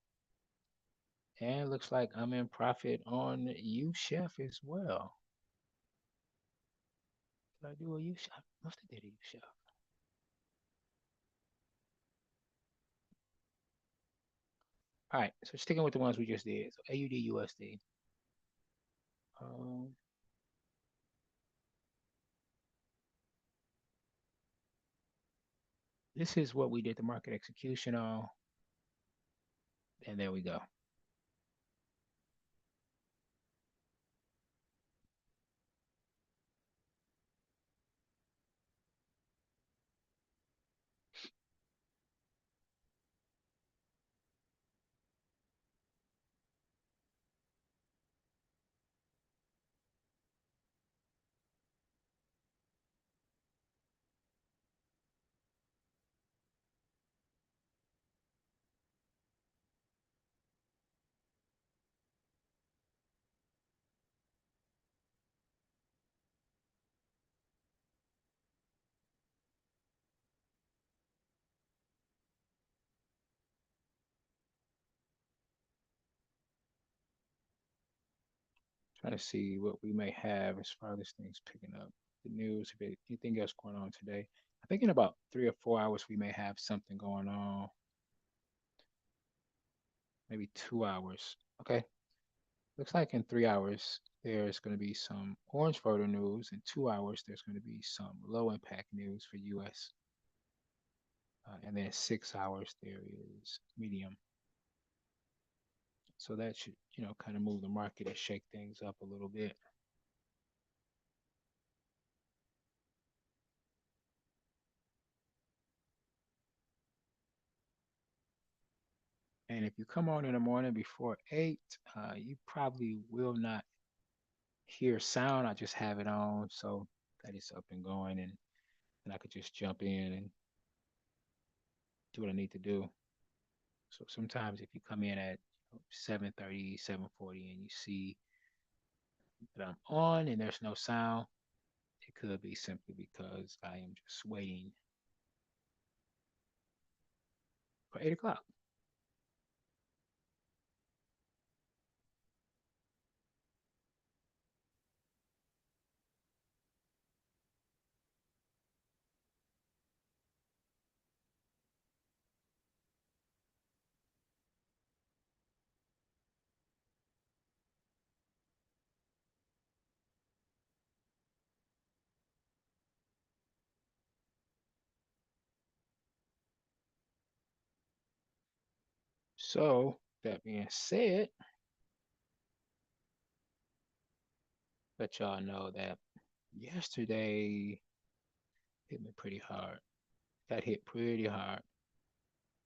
And it looks like I'm in profit on U Chef as well. Did I do a U Chef? Must have did a U Chef. All right, so sticking with the ones we just did. So AUD USD. Um, this is what we did the market execution on, and there we go. Trying to see what we may have as far as this thing's picking up. The news, if anything else going on today. I think in about 3 or 4 hours we may have something going on. Maybe 2 hours. Okay. Looks like in 3 hours there's going to be some orange photo news. In 2 hours there's going to be some low impact news for U.S. And then 6 hours there is medium. So that should, kind of move the market and shake things up a little bit. And if you come on in the morning before 8, you probably will not hear sound. I just have it on so that it's up and going, and I could just jump in and do what I need to do. So sometimes if you come in at 7:30, 7:40, and you see that I'm on and there's no sound, it could be simply because I am just waiting for 8 o'clock. So that being said, let y'all know that yesterday hit me pretty hard. Got hit pretty hard.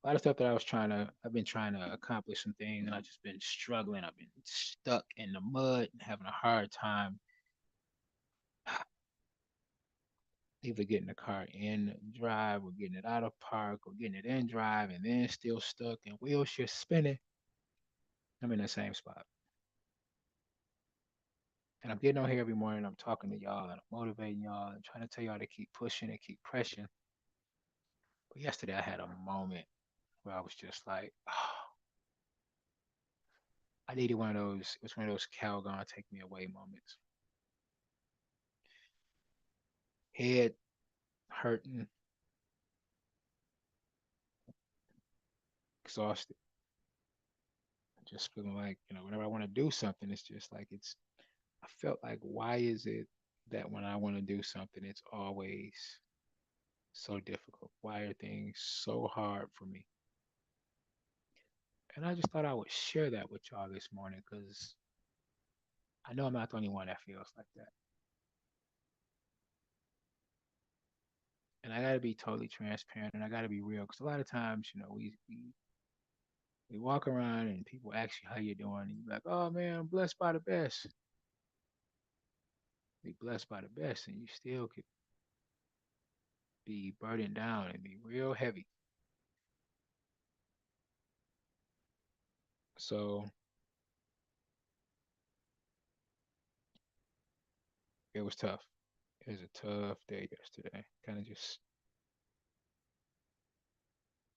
A lot of stuff that I've been trying to accomplish some things, and I've just been struggling. I've been stuck in the mud and having a hard time either getting the car in drive or getting it out of park or getting it in drive and then still stuck and wheels just spinning. I'm in the same spot. And I'm getting on here every morning. I'm talking to y'all and I'm motivating y'all and trying to tell y'all to keep pushing and keep pressing. But yesterday I had a moment where I was just like, oh, I needed one of those. It was one of those Calgon take me away moments. Head hurting, exhausted, just feeling like, whenever I want to do something, it's just like I felt like, why is it that when I want to do something, it's always so difficult? Why are things so hard for me? And I just thought I would share that with y'all this morning because I know I'm not the only one that feels like that. And I got to be totally transparent and I got to be real because a lot of times, we walk around and people ask you how you're doing and you're like, oh man, I'm blessed by the best. Be blessed by the best and you still could be burdened down and be real heavy. So it was tough. It was a tough day yesterday. Kind of just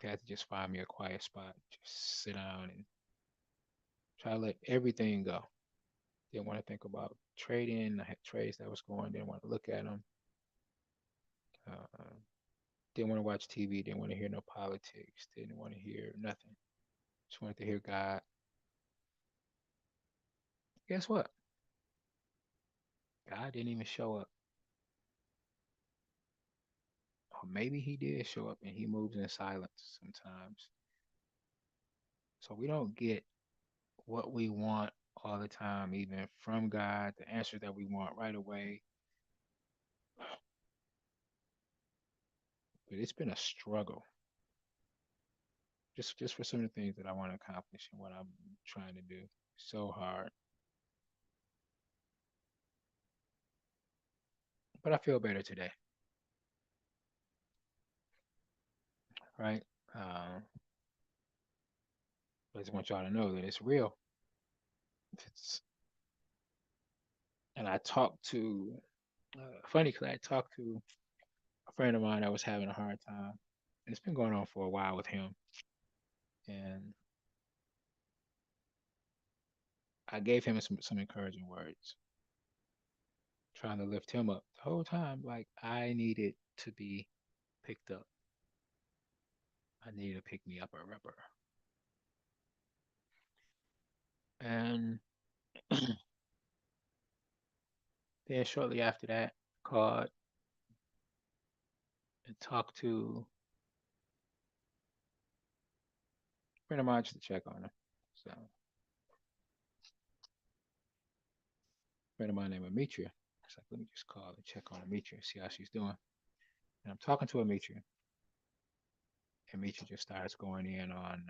had to just find me a quiet spot, just sit down and try to let everything go. Didn't want to think about trading. I had trades that was going. Didn't want to look at them. Didn't want to watch TV. Didn't want to hear no politics. Didn't want to hear nothing. Just wanted to hear God. Guess what? God didn't even show up. Or maybe he did show up and he moves in silence sometimes. So we don't get what we want all the time, even from God, the answer that we want right away. But it's been a struggle just for some of the things that I want to accomplish and what I'm trying to do. So hard. But I feel better today, right? I just want y'all to know that it's real. It's, and I talked to, funny because I talked to a friend of mine that was having a hard time. And it's been going on for a while with him. And I gave him some encouraging words, trying to lift him up the whole time. Like I needed to be picked up. I needed to pick me up a rubber. And then shortly after that, called and talked to a friend of mine just to check on her. So a friend of mine named Ametria. It's like, let me just call and check on Ametria, see how she's doing. And I'm talking to Ametria, and Ametria just starts going in on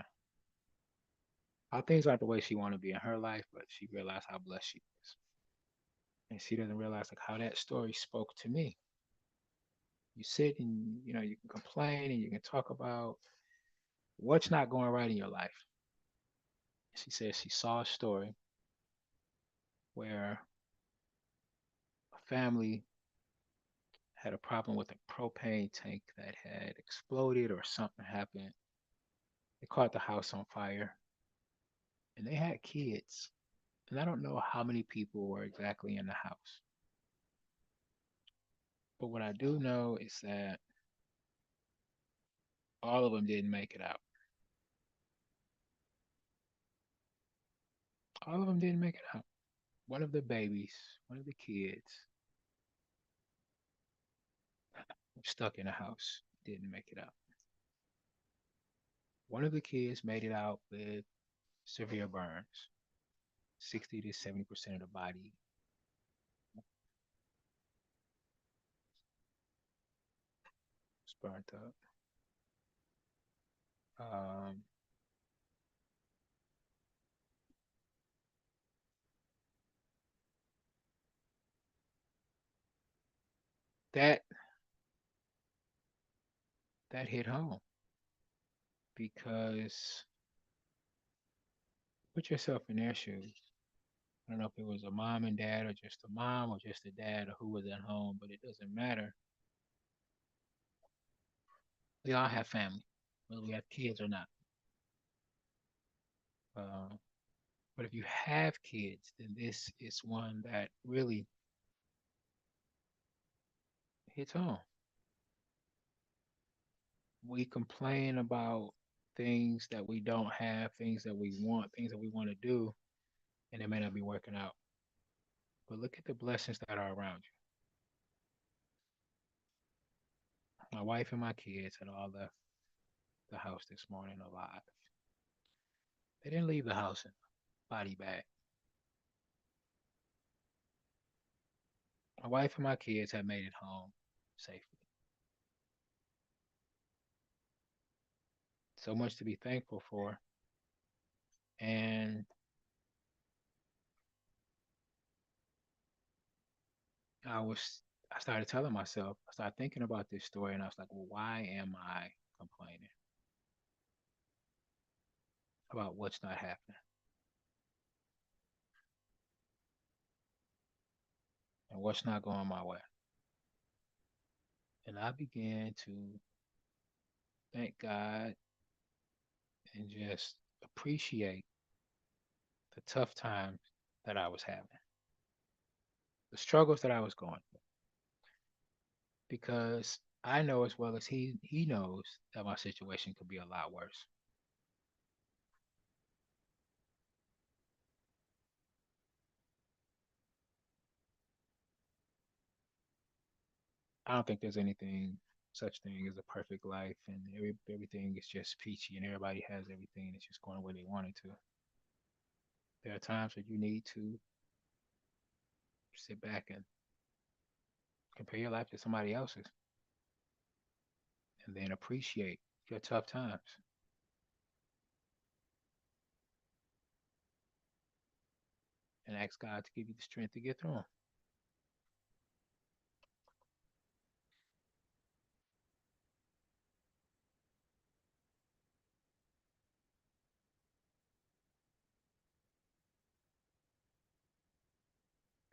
how things aren't the way she want to be in her life, but she realized how blessed she is. And she doesn't realize like how that story spoke to me. You sit and you can complain and you can talk about what's not going right in your life. She says she saw a story where a family had a problem with a propane tank that had exploded or something happened. They caught the house on fire and they had kids. And I don't know how many people were exactly in the house. But what I do know is that all of them didn't make it out. All of them didn't make it out. One of the babies, one of the kids, was stuck in a house, didn't make it out. One of the kids made it out with severe burns. 60 to 70% of the body was burnt up. Um, that that hit home because put yourself in their shoes. I don't know if it was a mom and dad or just a mom or just a dad or who was at home, but it doesn't matter. We all have family, whether we have kids or not. Uh, but if you have kids, then this is one that really hits home. We complain about things that we don't have, things that we want, things that we want to do, and it may not be working out. But look at the blessings that are around you. My wife and my kids had all left the house this morning alive. They didn't leave the house in a body bag. My wife and my kids have made it home safely. So much to be thankful for. And I was I started telling myself, I started thinking about this story and I was like, well, why am I complaining about what's not happening and what's not going my way? And I began to thank God and just appreciate the tough times that I was having, the struggles that I was going through, because I know as well as he knows that my situation could be a lot worse. I don't think there's anything such thing as a perfect life, and everything is just peachy, and everybody has everything. It's just going the way they want it to. There are times where you need to sit back and compare your life to somebody else's, and then appreciate your tough times and ask God to give you the strength to get through them.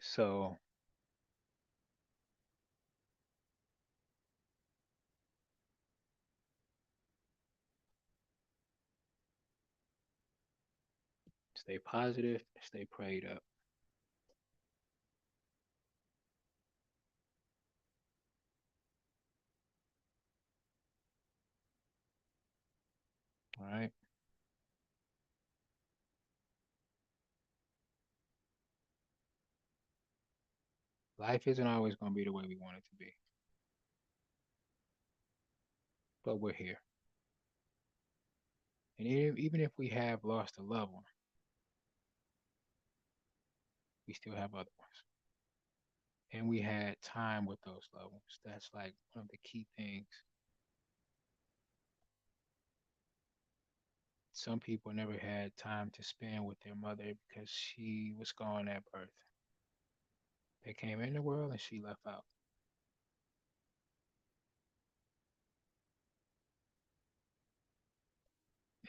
So stay positive, stay prayed up. All right. Life isn't always going to be the way we want it to be, but we're here. And even if we have lost a loved one, we still have other ones. And we had time with those loved ones. That's like one of the key things. Some people never had time to spend with their mother because she was gone at birth. They came in the world and she left out.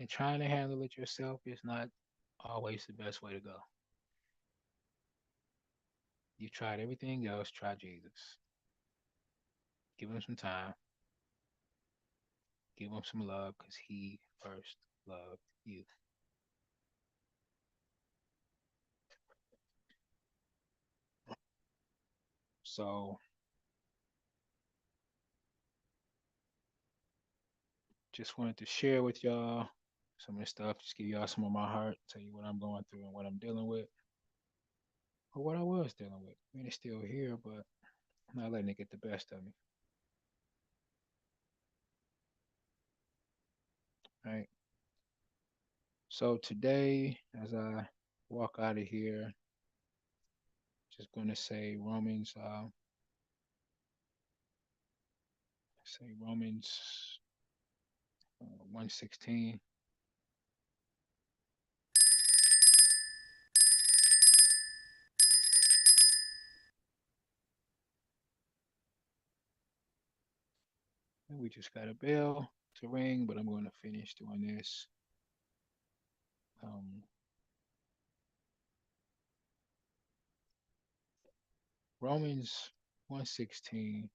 And trying to handle it yourself is not always the best way to go. You tried everything else, try Jesus. Give him some time, give him some love because he first loved you. So just wanted to share with y'all some of the stuff, just give y'all some of my heart, tell you what I'm going through and what I'm dealing with, or what I was dealing with. I mean, it's still here, but I'm not letting it get the best of me. Right. So today, as I walk out of here, just going to say Romans 1:16. And we just got a bell to ring, but I'm going to finish doing this. Um, Romans 1:16.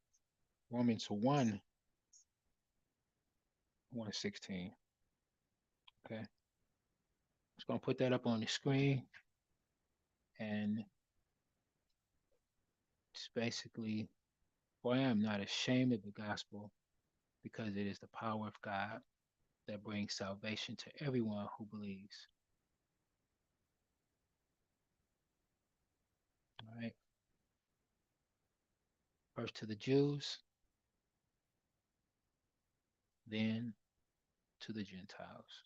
Romans 1:16. Okay. Just going to put that up on the screen, and it's basically, for I am not ashamed of the gospel because it is the power of God that brings salvation to everyone who believes. All right. First to the Jews, then to the Gentiles.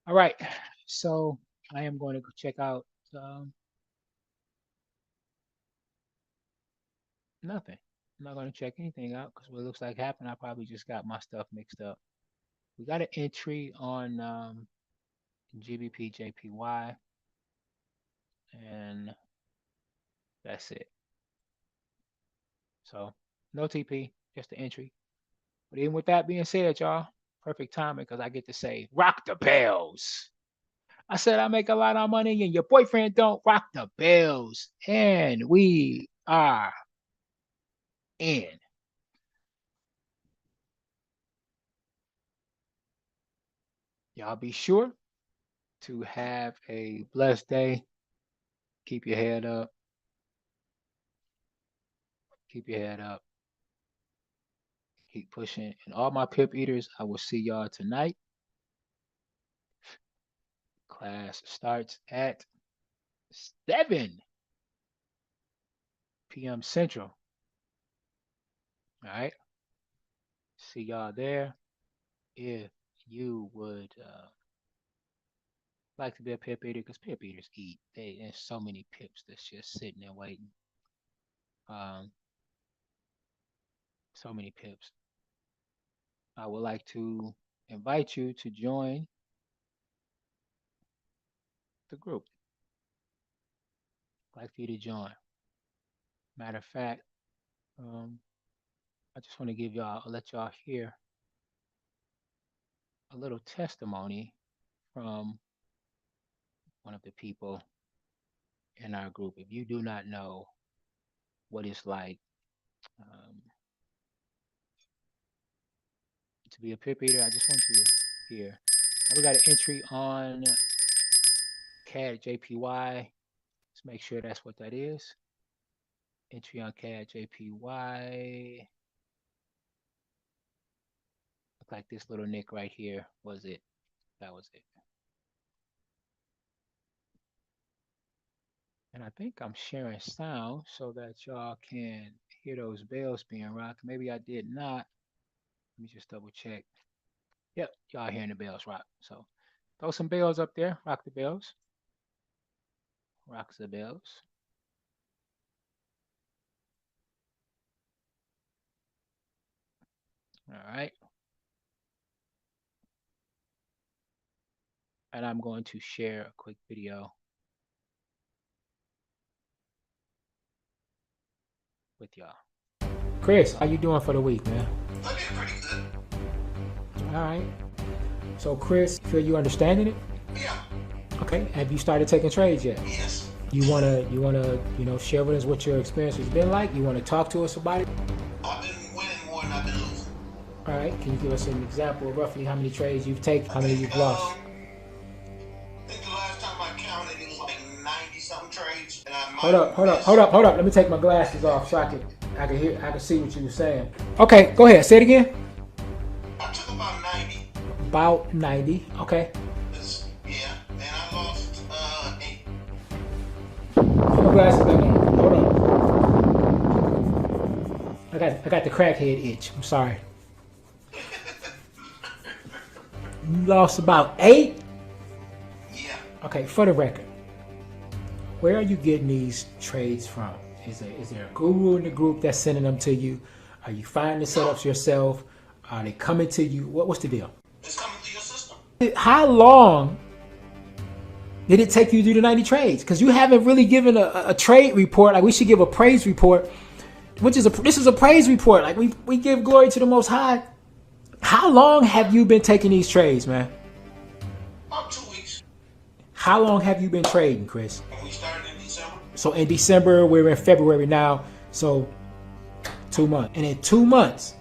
All right. So I am going to go check out nothing. I'm not going to check anything out because what looks like happened, I probably just got my stuff mixed up. We got an entry on GBP and that's it. So no TP, just the entry. But even with that being said, y'all, perfect timing because I get to say, rock the bells. I said I make a lot of money and your boyfriend don't rock the bells. And we are in. Y'all be sure to have a blessed day. Keep your head up. Keep your head up. Keep pushing. And all my pip eaters, I will see y'all tonight. Class starts at 7 p.m. Central. right. See y'all there. If you would like to be a pip eater, because pip eaters eat. There's so many pips that's just sitting there waiting. Um, so many pips. I would like to invite you to join the group. I'd like for you to join. Matter of fact, um, I just want to let y'all hear a little testimony from one of the people in our group. If you do not know what it's like um, to be a pip eater, I just want you to hear. Now we got an entry on CAD JPY. Let's make sure that's what that is. Entry on CAD JPY. Look like this little nick right here was it. That was it. And I think I'm sharing sound so that y'all can hear those bells being rocked. Maybe I did not. Let me just double check. Yep, y'all hearing the bells rock. So throw some bells up there. Rock the bells. Rocks the bells. All right. And I'm going to share a quick video with y'all. Chris, how you doing for the week, man? I'm doing pretty good. All right. So Chris, feel you understanding it? Yeah. Okay. Have you started taking trades yet? Yes. You wanna share with us what your experience has been like? You wanna talk to us about it? I've been winning more than I've been losing. All right. Can you give us an example of roughly how many trades you've taken, how many you've lost? I think the last time I counted, it was like 90 something trades, and I might Hold up. Let me take my glasses off so I can see what you were saying. Okay, go ahead. Say it again. I took about 90. About 90. Okay. Yeah, and I lost 8. Put my glasses back on. Hold on. I got the crackhead itch. I'm sorry. You lost about 8? Yeah. Okay, for the record, where are you getting these trades from? Is there a guru in the group that's sending them to you? Are you finding the setups yourself? Are they coming to you? What's the deal? It's coming through your system. How long did it take you to do the 90 trades? Because you haven't really given a trade report. Like we should give a praise report, this is a praise report. Like we give glory to the Most High. How long have you been taking these trades, man? About 2 weeks. How long have you been trading, Chris? We started in December. So in December, we're in February now. So 2 months. And in 2 months,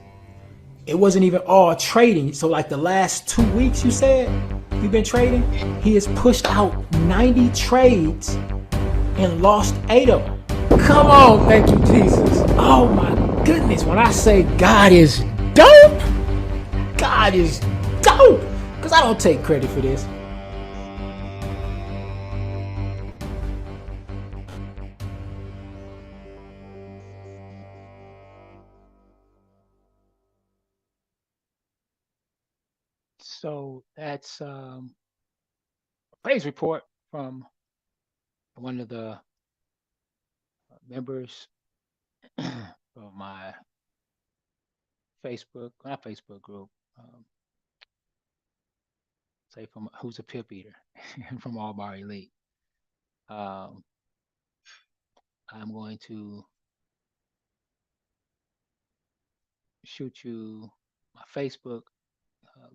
it wasn't even all trading. So like the last 2 weeks, you said you've been trading. He has pushed out 90 trades and lost 8 of them. Come on, thank you, Jesus. Oh my goodness. When I say God is dope, God is dope. Because I don't take credit for this. So that's a praise report from one of the members of my not Facebook group, say from who's a pip eater from All Bar Elite. Um, I'm going to shoot you my Facebook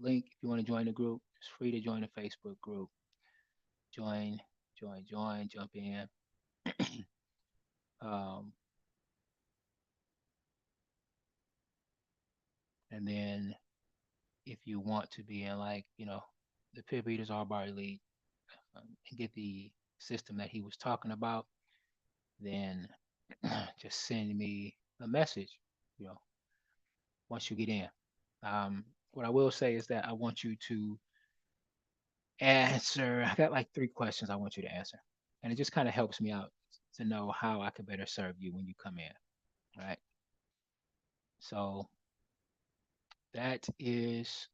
link if you want to join the group. It's free to join the Facebook group. Join, jump in. um, and then if you want to be in the pip eaters All Bar Elite and get the system that he was talking about, then just send me a message, you know, once you get in. What I will say is that I want you to answer, I got like 3 questions I want you to answer. And it just kind of helps me out to know how I can better serve you when you come in. All right. So that is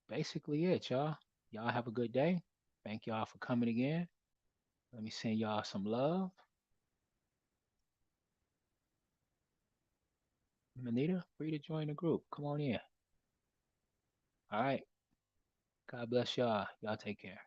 basically it, y'all. Y'all have a good day. Thank y'all for coming again. Let me send y'all some love. Manita, free to join the group. Come on in. All right. God bless y'all. Y'all take care.